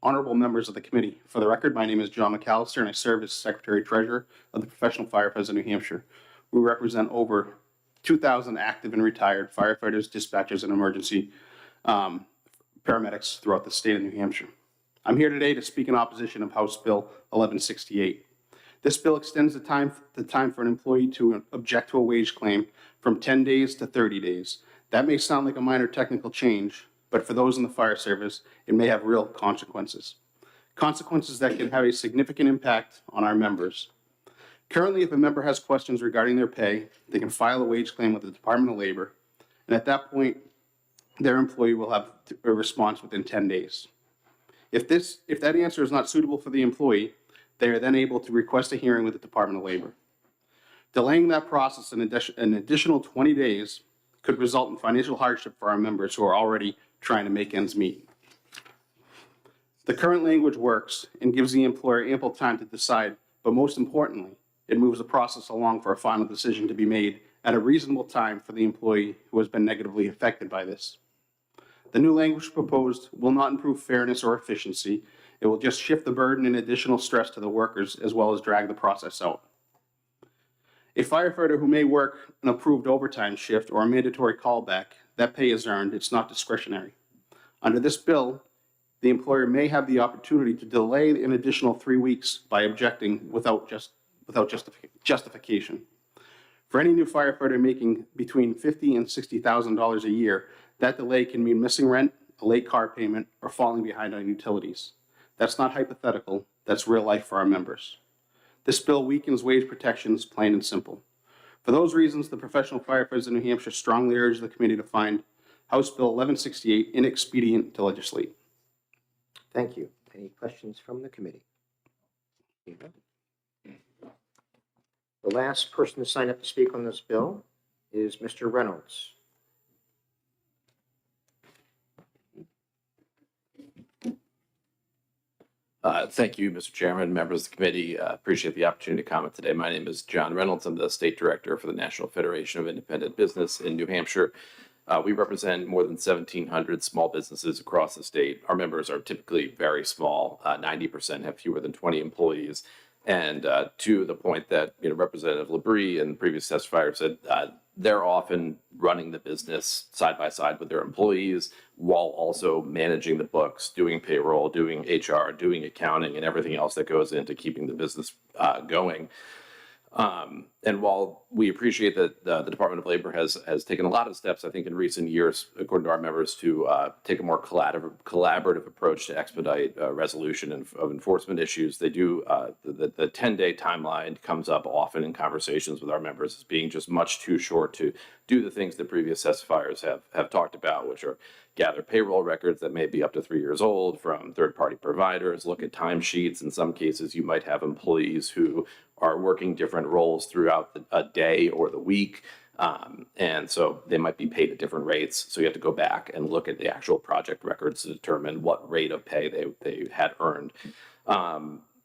honorable members of the committee. For the record, my name is John McAllister, and I serve as Secretary Treasurer of the Professional Firefighters of New Hampshire. We represent over 2,000 active and retired firefighters, dispatchers, and emergency paramedics throughout the state of New Hampshire. I'm here today to speak in opposition of House Bill 1168. This bill extends the time for an employee to object to a wage claim from 10 days to 30 days. That may sound like a minor technical change, but for those in the fire service, it may have real consequences. Consequences that can have a significant impact on our members. Currently, if a member has questions regarding their pay, they can file a wage claim with the Department of Labor, and at that point, their employee will have a response within 10 days. If that answer is not suitable for the employee, they are then able to request a hearing with the Department of Labor. Delaying that process an additional 20 days could result in financial hardship for our members who are already trying to make ends meet. The current language works and gives the employer ample time to decide, but most importantly, it moves the process along for a final decision to be made at a reasonable time for the employee who has been negatively affected by this. The new language proposed will not improve fairness or efficiency. It will just shift the burden and additional stress to the workers as well as drag the process out. A firefighter who may work an approved overtime shift or a mandatory callback, that pay is earned, it's not discretionary. Under this bill, the employer may have the opportunity to delay an additional 3 weeks by objecting without justification. For any new firefighter making between $50,000 and $60,000 a year, that delay can mean missing rent, a late car payment, or falling behind on utilities. That's not hypothetical, that's real life for our members. This bill weakens wage protections, plain and simple. For those reasons, the Professional Firefighters of New Hampshire strongly urge the committee to find House Bill 1168 inexpedient to legislate. Thank you. Any questions from the committee? The last person to sign up to speak on this bill is Mr. Reynolds. Thank you, Mr. Chairman, members of the committee. Appreciate the opportunity to comment today. My name is John Reynolds. I'm the State Director for the National Federation of Independent Business in New Hampshire. We represent more than 1,700 small businesses across the state. Our members are typically very small. 90% have fewer than 20 employees. And to the point that Representative Labrie and previous testifier said, they're often running the business side by side with their employees while also managing the books, doing payroll, doing HR, doing accounting, and everything else that goes into keeping the business going. And while we appreciate that the Department of Labor has taken a lot of steps, I think in recent years, according to our members, to take a more collaborative approach to expedite resolution of enforcement issues, they do the 10-day timeline comes up often in conversations with our members as being just much too short to do the things that previous testifiers have talked about, which are gather payroll records that may be up to 3 years old from third-party providers, look at timesheets. In some cases, you might have employees who are working different roles throughout a day or the week. And so they might be paid at different rates. So you have to go back and look at the actual project records to determine what rate of pay they had earned.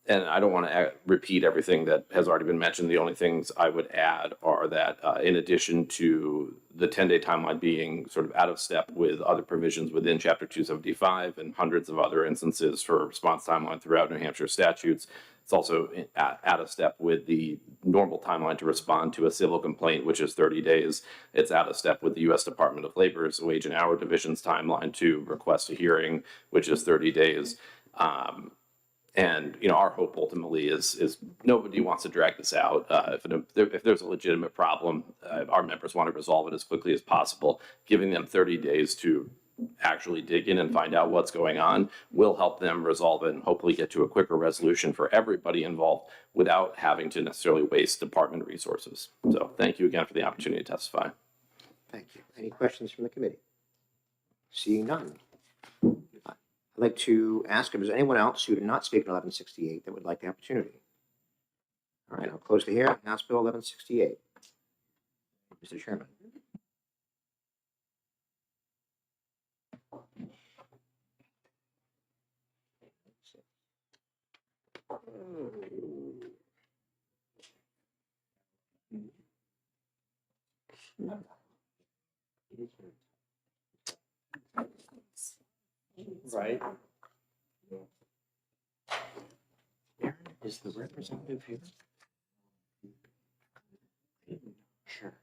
And I don't want to repeat everything that has already been mentioned. The only things I would add are that in addition to the 10-day timeline being sort of out of step with other provisions within Chapter 275 and hundreds of other instances for response timeline throughout New Hampshire statutes, it's also out of step with the normal timeline to respond to a civil complaint, which is 30 days. It's out of step with the U.S. Department of Labor's Wage and Hour Division's timeline to request a hearing, which is 30 days. And our hope ultimately is nobody wants to drag this out. If there's a legitimate problem, our members want to resolve it as quickly as possible. Giving them 30 days to actually dig in and find out what's going on will help them resolve it and hopefully get to a quicker resolution for everybody involved without having to necessarily waste department resources. So thank you again for the opportunity to testify. Thank you. Any questions from the committee? Seeing none. I'd like to ask if there's anyone else who did not speak at 1168 that would like the opportunity. All right, I'll close the hearing. House Bill 1168. Mr. Chairman. Right. Aaron is the representative here. Sure.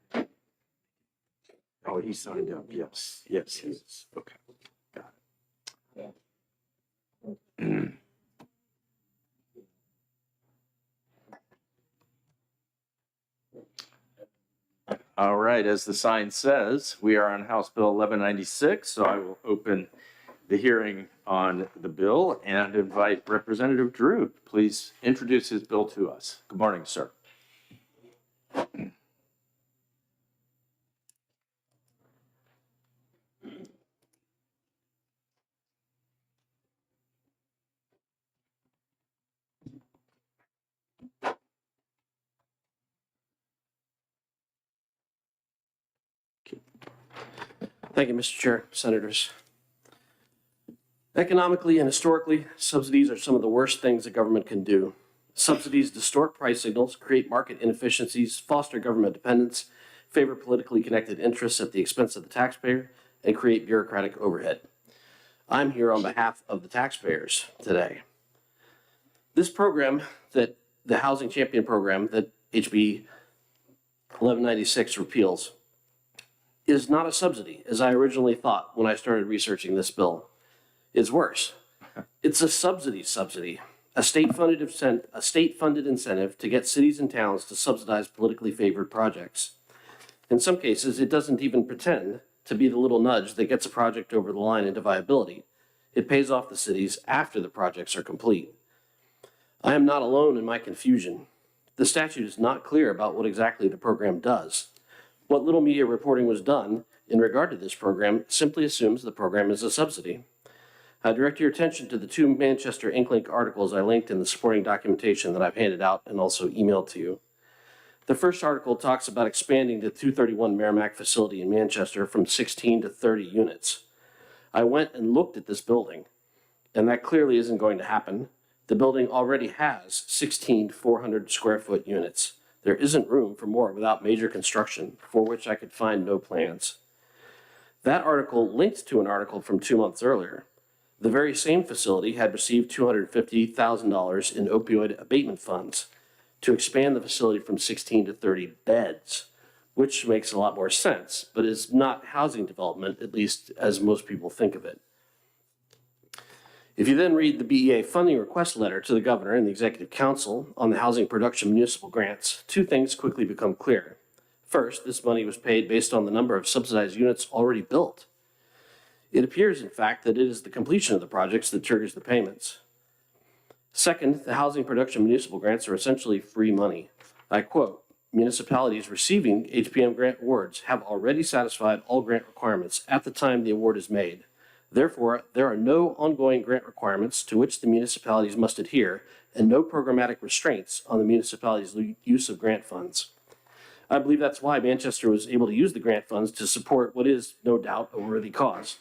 Oh, he signed up. Yes, yes, he is. Okay, got it. All right, as the sign says, we are on House Bill 1196, so I will open the hearing on the bill and invite Representative Drew to please introduce his bill to us. Good morning, sir. Thank you, Mr. Chair, Senators. Economically and historically, subsidies are some of the worst things the government can do. Subsidies distort price signals, create market inefficiencies, foster government dependence, favor politically connected interests at the expense of the taxpayer, and create bureaucratic overhead. I'm here on behalf of the taxpayers today. This program, that the Housing Champion Program that HB 1196 repeals, is not a subsidy, as I originally thought when I started researching this bill. It's worse. It's a subsidy, a state-funded incentive to get cities and towns to subsidize politically favored projects. In some cases, it doesn't even pretend to be the little nudge that gets a project over the line into viability. It pays off the cities after the projects are complete. I am not alone in my confusion. The statute is not clear about what exactly the program does. What little media reporting was done in regard to this program simply assumes the program is a subsidy. I direct your attention to the 2 Manchester Inklink articles I linked in the supporting documentation that I've handed out and also emailed to you. The first article talks about expanding the 231 Merrimack facility in Manchester from 16 to 30 units. I went and looked at this building, and that clearly isn't going to happen. The building already has 16 400 square foot units. There isn't room for more without major construction, for which I could find no plans. That article linked to an article from 2 months earlier. The very same facility had received $250,000 in opioid abatement funds to expand the facility from 16 to 30 beds, which makes a lot more sense, but is not housing development, at least as most people think of it. If you then read the BEA funding request letter to the governor and the executive council on the housing production municipal grants, two things quickly become clear. First, this money was paid based on the number of subsidized units already built. It appears, in fact, that it is the completion of the projects that triggers the payments. Second, the housing production municipal grants are essentially free money. I quote, "Municipalities receiving HPM grant awards have already satisfied all grant requirements at the time the award is made. Therefore, there are no ongoing grant requirements to which the municipalities must adhere and no programmatic restraints on the municipality's use of grant funds." I believe that's why Manchester was able to use the grant funds to support what is, no doubt, a worthy cause.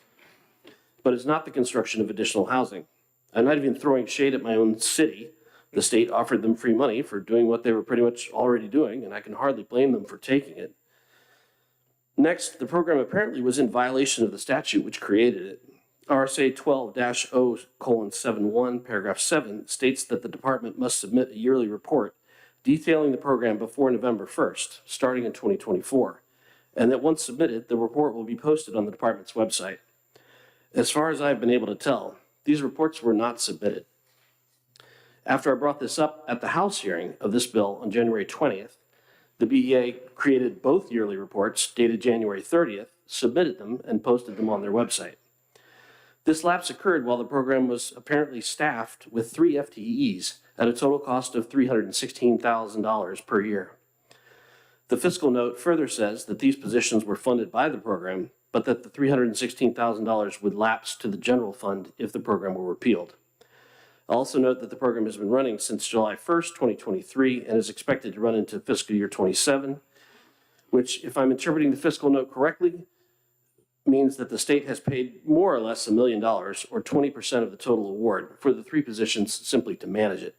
But it's not the construction of additional housing. I'm not even throwing shade at my own city. The state offered them free money for doing what they were pretty much already doing, and I can hardly blame them for taking it. Next, the program apparently was in violation of the statute which created it. RSA 12-0:71, paragraph 7 states that the department must submit a yearly report detailing the program before November 1st, starting in 2024, and that once submitted, the report will be posted on the department's website. As far as I've been able to tell, these reports were not submitted. After I brought this up at the House hearing of this bill on January 20th, the BEA created both yearly reports dated January 30th, submitted them, and posted them on their website. This lapse occurred while the program was apparently staffed with 3 FTEs at a total cost of $316,000 per year. The fiscal note further says that these positions were funded by the program, but that the $316,000 would lapse to the general fund if the program were repealed. I'll also note that the program has been running since July 1st, 2023, and is expected to run into fiscal year 27, which, if I'm interpreting the fiscal note correctly, means that the state has paid more or less $1 million, or 20% of the total award, for the 3 positions simply to manage it.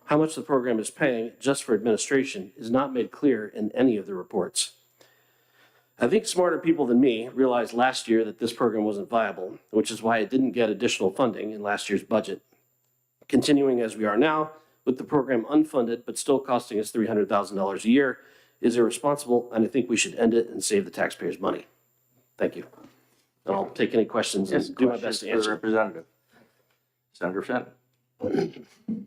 How much the program is paying just for administration is not made clear in any of the reports. I think smarter people than me realized last year that this program wasn't viable, which is why it didn't get additional funding in last year's budget. Continuing as we are now, with the program unfunded but still costing us $300,000 a year, is irresponsible, and I think we should end it and save the taxpayers' money. Thank you. And I'll take any questions and do my best to Questions for the answer. representative. Senator Fenton.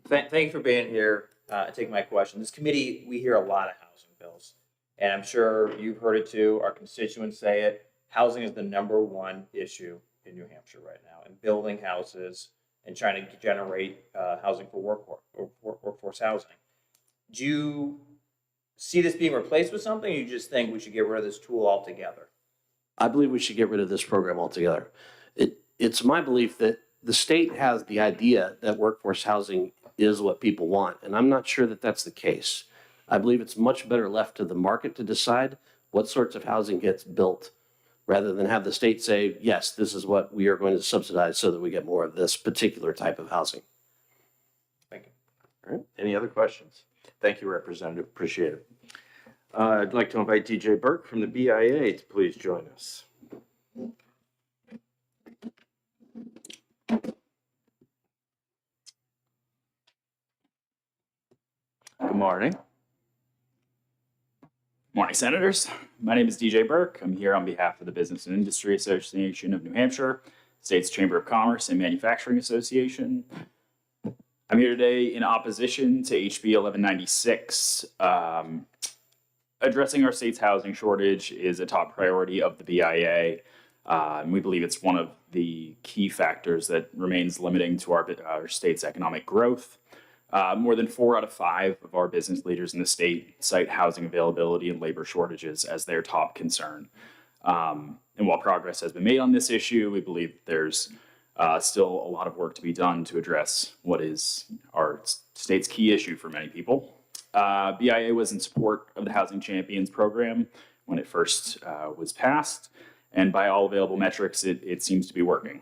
Thank you for being here and taking my question. This committee, we hear a lot of housing bills, and I'm sure you've heard it too. Our constituents say it. Housing is the #1 issue in New Hampshire right now, and building houses and trying to generate housing for workforce housing. Do you see this being replaced with something, or you just think we should get rid of this tool altogether? I believe we should get rid of this program altogether. It's my belief that the state has the idea that workforce housing is what people want, and I'm not sure that that's the case. I believe it's much better left to the market to decide what sorts of housing gets built, rather than have the state say, yes, this is what we are going to subsidize so that we get more of this particular type of housing. Thank you. All right, any other questions? Thank you, Representative, appreciate it. I'd like to invite DJ Burke from the BIA to please join us. Good morning. Morning, Senators. My name is DJ Burke. I'm here on behalf of the Business and Industry Association of New Hampshire, State's Chamber of Commerce and Manufacturing Association. I'm here today in opposition to HB 1196. Addressing our state's housing shortage is a top priority of the BIA. And we believe it's one of the key factors that remains limiting to our state's economic growth. More than 4 out of 5 of our business leaders in the state cite housing availability and labor shortages as their top concern. And while progress has been made on this issue, we believe there's still a lot of work to be done to address what is our state's key issue for many people. BIA was in support of the Housing Champions program when it first was passed, and by all available metrics, it seems to be working.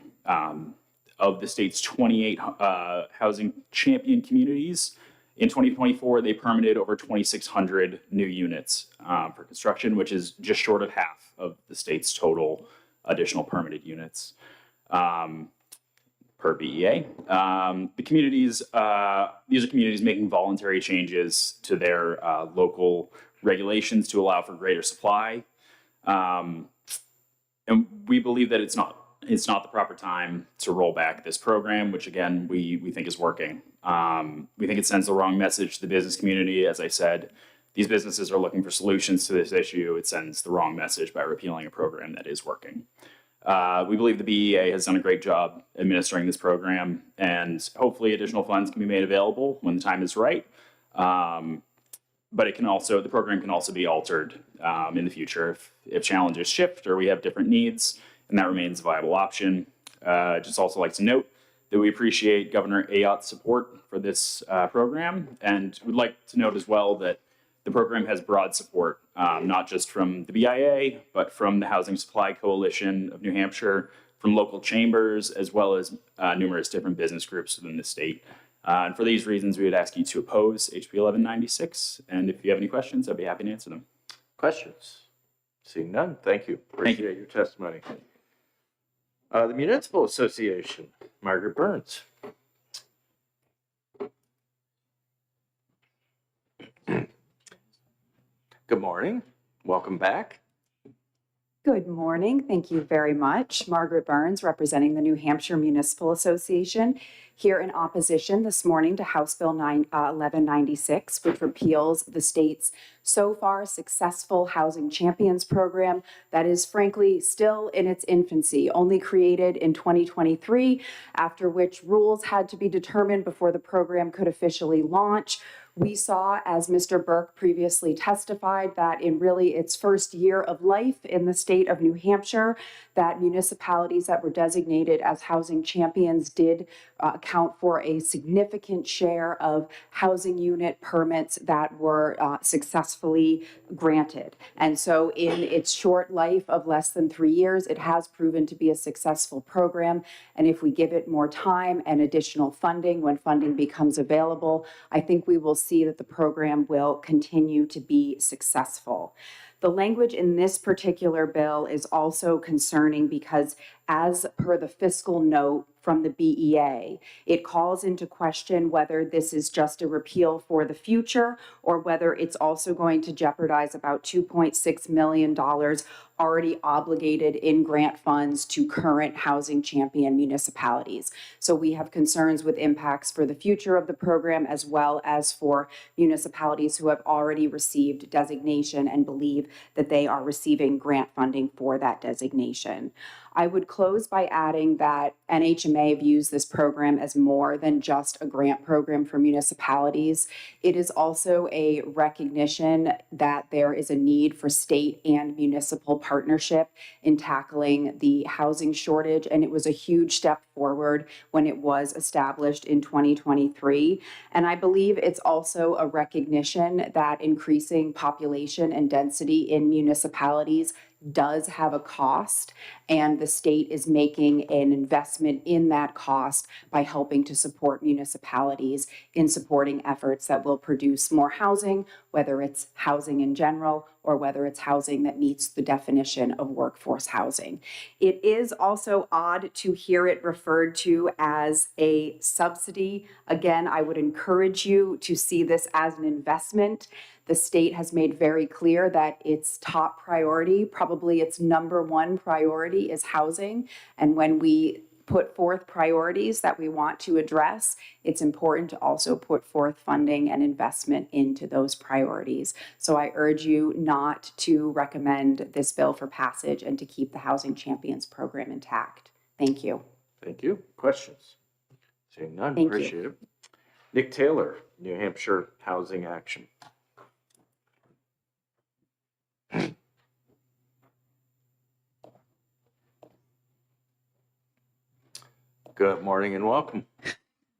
Of the state's 28 housing champion communities, in 2024, they permitted over 2,600 new units for construction, which is just short of half of the state's total additional permitted units per BEA. The communities, these are communities making voluntary changes to their local regulations to allow for greater supply. And we believe that it's not it's not the proper time to roll back this program, which again, we think is working. We think it sends the wrong message to the business community. As I said, these businesses are looking for solutions to this issue. It sends the wrong message by repealing a program that is working. We believe the BEA has done a great job administering this program, and hopefully additional funds can be made available when the time is right. But the program can also be altered in the future if challenges shift or we have different needs, and that remains a viable option. Just also like to note that we appreciate Governor Ayotte's support for this program, and we'd like to note as well that the program has broad support, not just from the BIA, but from the Housing Supply Coalition of New Hampshire, from local chambers, as well as numerous different business groups within the state. And for these reasons, we would ask you to oppose HB 1196. And if you have any questions, I'd be happy to answer them. Questions? Seeing none, thank you. Thank you. Appreciate your testimony. The Municipal Association, Margaret Burns. Good morning. Welcome back. Good morning. Thank you very much. Margaret Burns, representing the New Hampshire Municipal Association, here in opposition this morning to House Bill 1196, which repeals the state's so far successful Housing Champions program that is frankly still in its infancy, only created in 2023, after which rules had to be determined before the program could officially launch. We saw, as Mr. Burke previously testified, that in really its first year of life in the state of New Hampshire, that municipalities that were designated as housing champions did account for a significant share of housing unit permits that were successfully granted. And so in its short life of less than 3 years, it has proven to be a successful program. And if we give it more time and additional funding, when funding becomes available, I think we will see that the program will continue to be successful. The language in this particular bill is also concerning because, as per the fiscal note from the BEA, it calls into question whether this is just a repeal for the future or whether it's also going to jeopardize about $2.6 million already obligated in grant funds to current housing champion municipalities. So we have concerns with impacts for the future of the program, as well as for municipalities who have already received designation and believe that they are receiving grant funding for that designation. I would close by adding that NHMA views this program as more than just a grant program for municipalities. It is also a recognition that there is a need for state and municipal partnership in tackling the housing shortage, and it was a huge step forward when it was established in 2023. And I believe it's also a recognition that increasing population and density in municipalities does have a cost, and the state is making an investment in that cost by helping to support municipalities in supporting efforts that will produce more housing, whether it's housing in general or whether it's housing that meets the definition of workforce housing. It is also odd to hear it referred to as a subsidy. Again, I would encourage you to see this as an investment. The state has made very clear that its top priority, probably its number one priority, is housing. And when we put forth priorities that we want to address, it's important to also put forth funding and investment into those priorities. So I urge you not to recommend this bill for passage and to keep the Housing Champions program intact. Thank you. Thank you. Questions? Seeing none, Thank you. appreciate it. Nick Taylor, New Hampshire Housing Action. Good morning and welcome.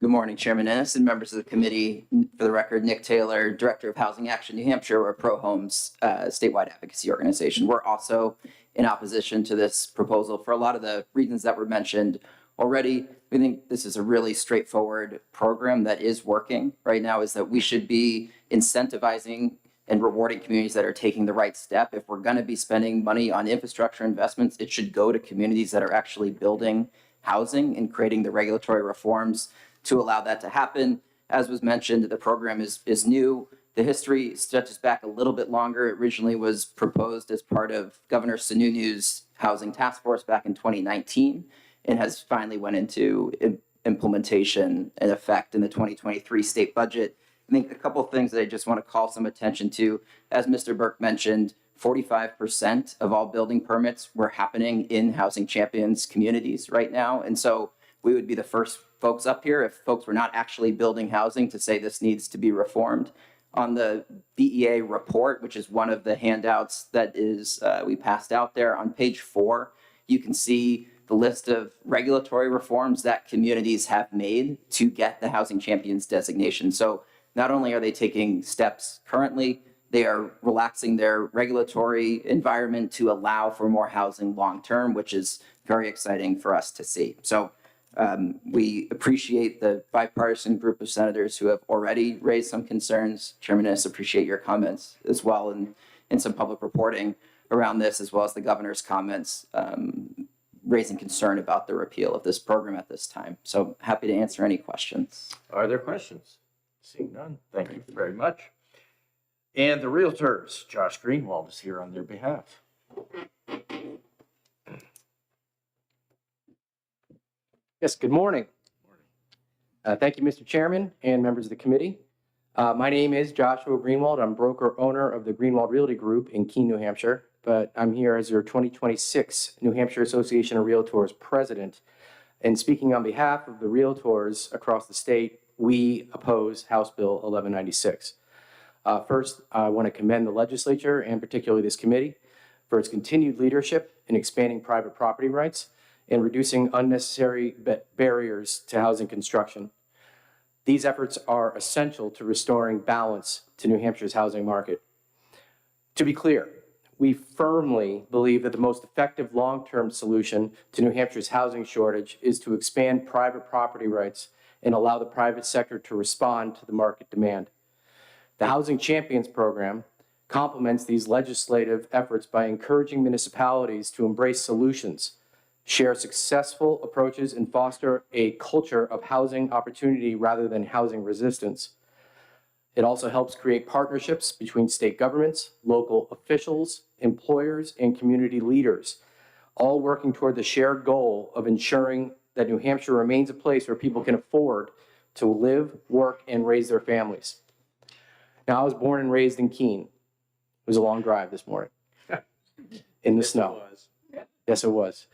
Good morning, Chairman Ennis and members of the committee. For the record, Nick Taylor, Director of Housing Action New Hampshire. We're Pro Homes statewide advocacy organization. We're also in opposition to this proposal for a lot of the reasons that were mentioned already. We think this is a really straightforward program that is working right now, is that we should be incentivizing and rewarding communities that are taking the right step. If we're going to be spending money on infrastructure investments, it should go to communities that are actually building housing and creating the regulatory reforms to allow that to happen. As was mentioned, the program is new. The history stretches back a little bit longer. It originally was proposed as part of Governor Sununu's housing task force back in 2019 and has finally went into implementation and effect in the 2023 state budget. I think a couple of things that I just want to call some attention to, as Mr. Burke mentioned, 45% of all building permits were happening in Housing Champions communities right now. And so we would be the first folks up here if folks were not actually building housing to say this needs to be reformed. On the BEA report, which is one of the handouts that is we passed out there, on page 4, you can see the list of regulatory reforms that communities have made to get the Housing Champions designation. So not only are they taking steps currently, they are relaxing their regulatory environment to allow for more housing long-term, which is very exciting for us to see. So we appreciate the bipartisan group of senators who have already raised some concerns. Chairman Ennis, appreciate your comments as well and some public reporting around this, as well as the governor's comments raising concern about the repeal of this program at this time. So happy to answer any questions. Are there questions? Seeing none, thank you very much. And the Realtors, Josh Greenwald is here on their behalf. Yes, good morning. Thank you, Mr. Chairman and members of the committee. My name is Joshua Greenwald. I'm broker owner of the Greenwald Realty Group in Keene, New Hampshire, but I'm here as your 2026 New Hampshire Association of Realtors president. And speaking on behalf of the realtors across the state, we oppose House Bill 1196. First, I want to commend the legislature and particularly this committee for its continued leadership in expanding private property rights and reducing unnecessary barriers to housing construction. These efforts are essential to restoring balance to New Hampshire's housing market. To be clear, we firmly believe that the most effective long-term solution to New Hampshire's housing shortage is to expand private property rights and allow the private sector to respond to the market demand. The Housing Champions Program complements these legislative efforts by encouraging municipalities to embrace solutions, share successful approaches, and foster a culture of housing opportunity rather than housing resistance. It also helps create partnerships between state governments, local officials, employers, and community leaders, all working toward the shared goal of ensuring that New Hampshire remains a place where people can afford to live, work, and raise their families. Now, I was born and raised in Keene. It was a long drive this morning in the snow. Yes, it was.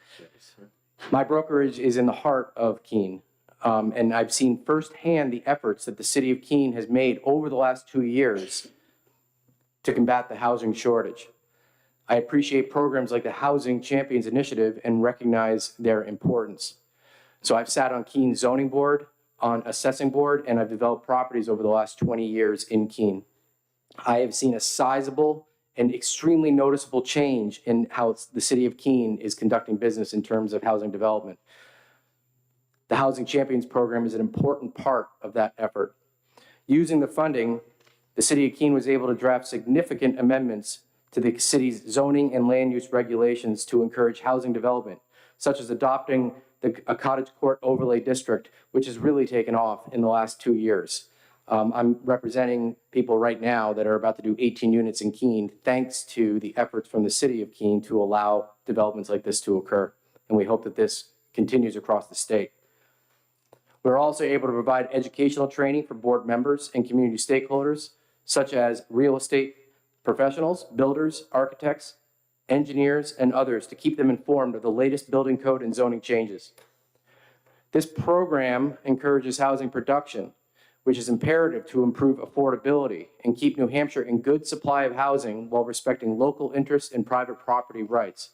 My brokerage is in the heart of Keene, and I've seen firsthand the efforts that the city of Keene has made over the last 2 years to combat the housing shortage. I appreciate programs like the Housing Champions Initiative and recognize their importance. So I've sat on Keene's zoning board, on assessing board, and I've developed properties over the last 20 years in Keene. I have seen a sizable and extremely noticeable change in how the city of Keene is conducting business in terms of housing development. The Housing Champions Program is an important part of that effort. Using the funding, the city of Keene was able to draft significant amendments to the city's zoning and land use regulations to encourage housing development, such as adopting a cottage court overlay district, which has really taken off in the last 2 years. I'm representing people right now that are about to do 18 units in Keene, thanks to the efforts from the city of Keene to allow developments like this to occur. And we hope that this continues across the state. We're also able to provide educational training for board members and community stakeholders, such as real estate professionals, builders, architects, engineers, and others to keep them informed of the latest building code and zoning changes. This program encourages housing production, which is imperative to improve affordability and keep New Hampshire in good supply of housing while respecting local interests and private property rights.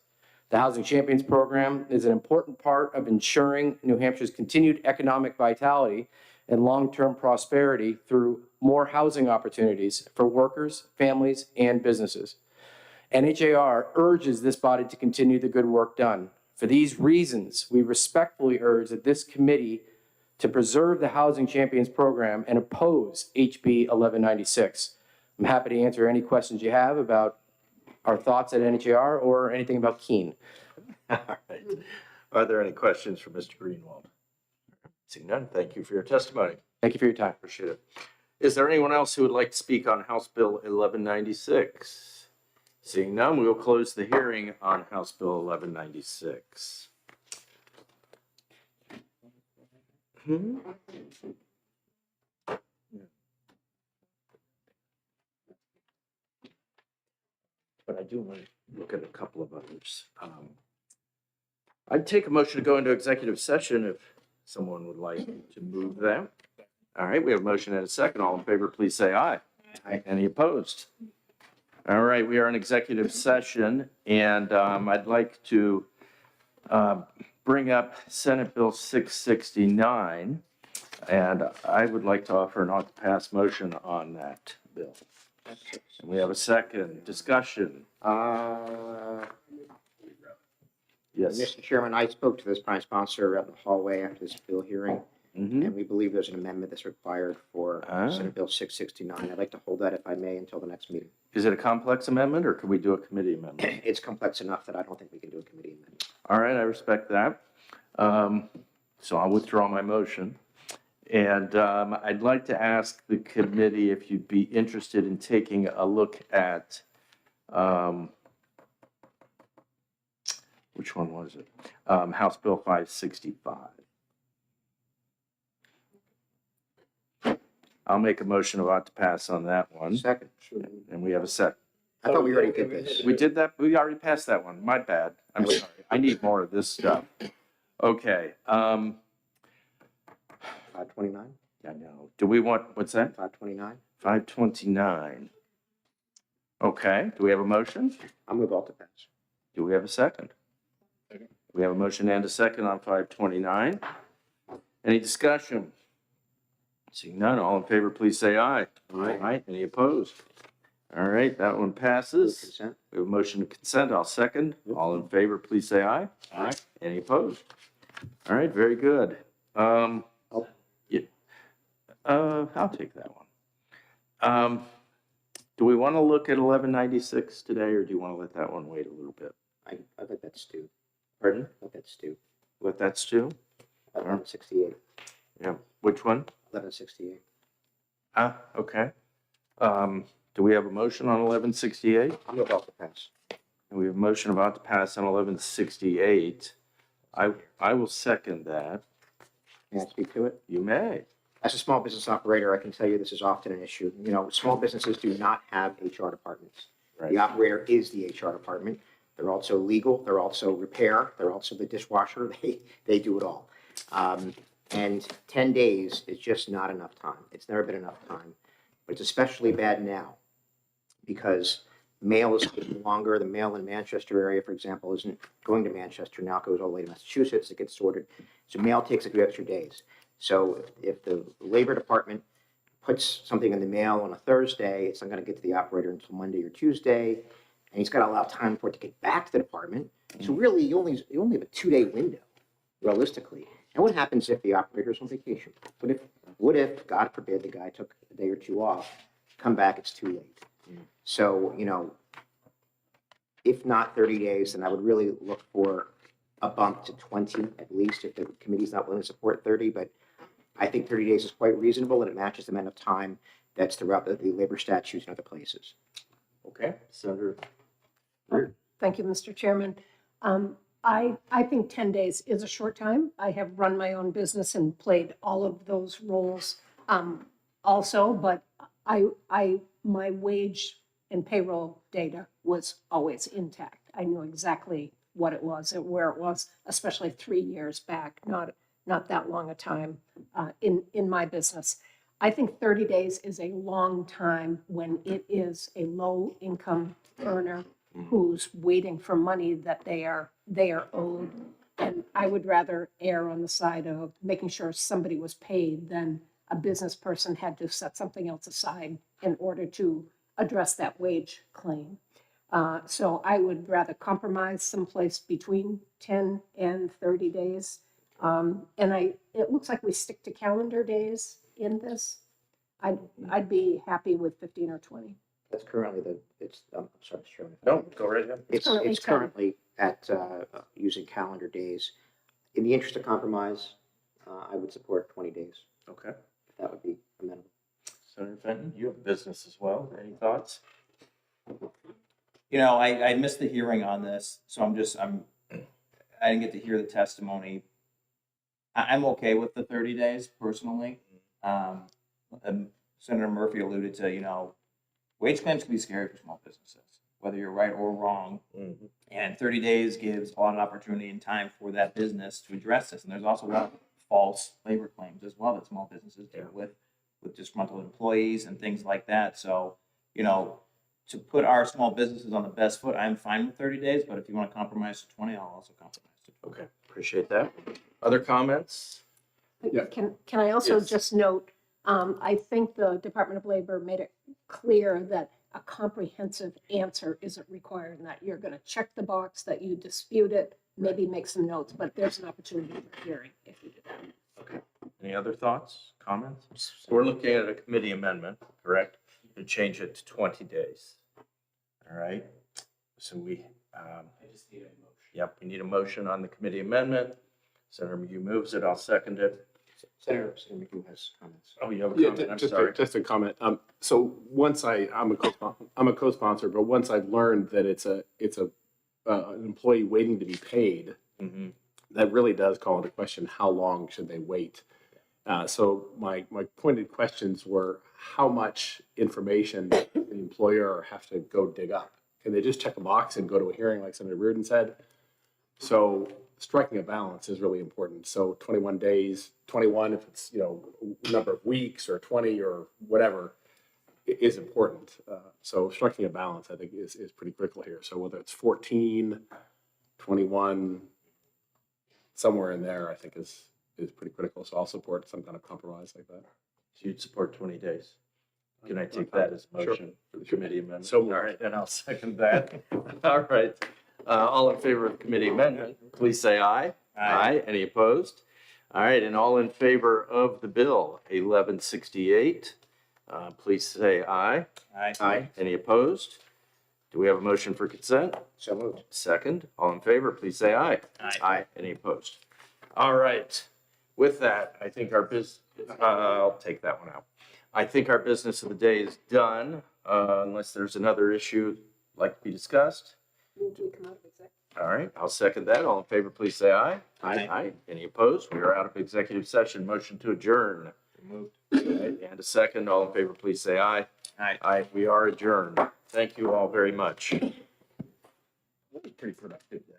The Housing Champions Program is an important part of ensuring New Hampshire's continued economic vitality and long-term prosperity through more housing opportunities for workers, families, and businesses. NHAR urges this body to continue the good work done. For these reasons, we respectfully urge that this committee to preserve the Housing Champions Program and oppose HB 1196. I'm happy to answer any questions you have about our thoughts at NHAR or anything about Keene. All right. Are there any questions for Mr. Greenwald? Seeing none, thank you for your testimony. Thank you for your time. Appreciate it. Is there anyone else who would like to speak on House Bill 1196? Seeing none, we will close the hearing on House Bill 1196. But I do want to look at a couple of others. I'd take a motion to go into executive session if someone would like to move that. All right, we have a motion and a second. All in favor, please say aye. Aye. Any opposed? All right, we are in executive session, and I'd like to bring up Senate Bill 669, and I would like to offer an ought-to-pass motion on that bill. And we have a second discussion. Yes. Mr. Chairman, I spoke to this prime sponsor out in the hallway after this bill hearing, Mhm. and we believe there's an amendment that's required for Senate Bill 669. I'd like to hold that, if I may, until the next meeting. Is it a complex amendment, or could we do a committee amendment? It's complex enough that I don't think we can do a committee amendment. All right, I respect that. So I'll withdraw my motion. And I'd like to ask the committee if you'd be interested in taking a look at, which one was it? House Bill 565. I'll make a motion about to pass on that one. Second. And we have a second. I thought we already did this. We did that? We already passed that one. My bad. I'm sorry. I need more of this stuff. Okay. 529? I know. Do we want, what's that? 529? 529. Okay. Do we have a motion? I'll move all to pass. Do we have a second? We have a motion and a second on 529. Any discussion? Seeing none, all in favor, please say aye. Aye. Any opposed? All right, that one passes. Consent? We have a motion to consent. I'll second. All in favor, please say aye. Aye. Any opposed? All right, very good. Yeah. I'll take that one. Do we want to look at 1196 today, or do you want to let that one wait a little bit? I let that stew. Pardon? Let that stew. Let that stew? 1168. Yeah. Which one? 1168. Okay. Do we have a motion on 1168? I'll move all to pass. And we have a motion about to pass on 1168. I will second that. May I speak to it? You may. As a small business operator, I can tell you this is often an issue. You know, small businesses do not have HR departments. Right. The operator is the HR department. They're also legal, they're also repair, they're also the dishwasher, they do it all. And 10 days is just not enough time. It's never been enough time. But it's especially bad now because mail is taking longer. The mail in Manchester area, for example, isn't going to Manchester now. It goes all the way to Massachusetts. It gets sorted. So mail takes a few extra days. So if the Labor Department puts something in the mail on a Thursday, it's not going to get to the operator until Monday or Tuesday. And he's got to allow time for it to get back to the department. So really, you only have a 2-day window, realistically. And what happens if the operator's on vacation? What if, God forbid, the guy took a day or two off, come back, it's too late. So, you know, if not 30 days, then I would really look for a bump to 20 at least if the committee's not willing to support 30. But I think 30 days is quite reasonable and it matches the amount of time that's throughout the labor statutes in other places. Okay. Senator. Thank you, Mr. Chairman. I think 10 days is a short time. I have run my own business and played all of those roles also, but my wage and payroll data was always intact. I knew exactly what it was and where it was, especially 3 years back, not that long a time in my business. I think 30 days is a long time when it is a low-income earner who's waiting for money that they are owed. And I would rather err on the side of making sure somebody was paid than a business person had to set something else aside in order to address that wage claim. So I would rather compromise someplace between 10 and 30 days. And it looks like we stick to calendar days in this. I'd be happy with 15 or 20. That's currently I'm sorry, Mr. Chairman. No, go right ahead. It's currently at using calendar days. In the interest of compromise, I would support 20 days. Okay. If that would be amenable. Senator Fenton, you have a business as well. Any thoughts? You know, I missed the hearing on this, so I didn't get to hear the testimony. I'm okay with the 30 days personally. Senator Murphy alluded to, you know, wage claims can be scary for small businesses, whether you're right or wrong. And 30 days gives a lot of opportunity and time for that business to address this. And there's also a lot of false labor claims as well that small businesses deal with disgruntled employees and things like that. So, you know, to put our small businesses on the best foot, I'm fine with 30 days, but if you want to compromise to 20, I'll also compromise to 20. Okay, appreciate that. Other comments? Yeah. Can I also Yes. just note, I think the Department of Labor made it clear that a comprehensive answer isn't required and that you're going to check the box, that you dispute it, maybe make some notes, but there's an opportunity for hearing if you do that. Okay. Any other thoughts, comments? So we're looking at a committee amendment, correct? To change it to 20 days. All right. So we, I just need a motion. yep, we need a motion on the committee amendment. Senator McGee moves it. I'll second it. Senator McHugh has comments. Oh, you have a comment? I'm sorry. Just a comment. So once I'm a co-sponsor, but once I've learned that it's an employee waiting to be paid, Mhm. that really does call into question how long should they wait. So my pointed questions were how much information the employer have to go dig up. Can they just check a box and go to a hearing like Senator Reardon said? So striking a balance is really important. So 21 days, 21 if it's, you know, number of weeks, or 20 or whatever is important. So striking a balance, I think, is pretty critical here. So whether it's 14, 21, somewhere in there, I think is pretty critical. So I'll support some kind of compromise like that. So you'd support 20 days. Can I take that as a Sure. motion for the committee amendment? So All moved. right, and I'll second that. All right. All in favor of the committee amendment, please say aye. Aye. Any opposed? All right, and all in favor of the bill, 1168, please say aye. Aye. Aye. Any opposed? Do we have a motion for consent? So moved. Second. All in favor, please say aye. Aye. Aye. Any opposed? All right. With that, I think our I'll take that one out. I think our business of the day is done, unless there's another issue like to be discussed. Move we come out of exec. All right, I'll second that. All in favor, please say aye. Aye. Aye. Any opposed? We are out of executive session. Motion to adjourn. Moved. All right, and a second. All in favor, please say aye. Aye. Aye. We are adjourned. Thank you all very much. Pretty productive day.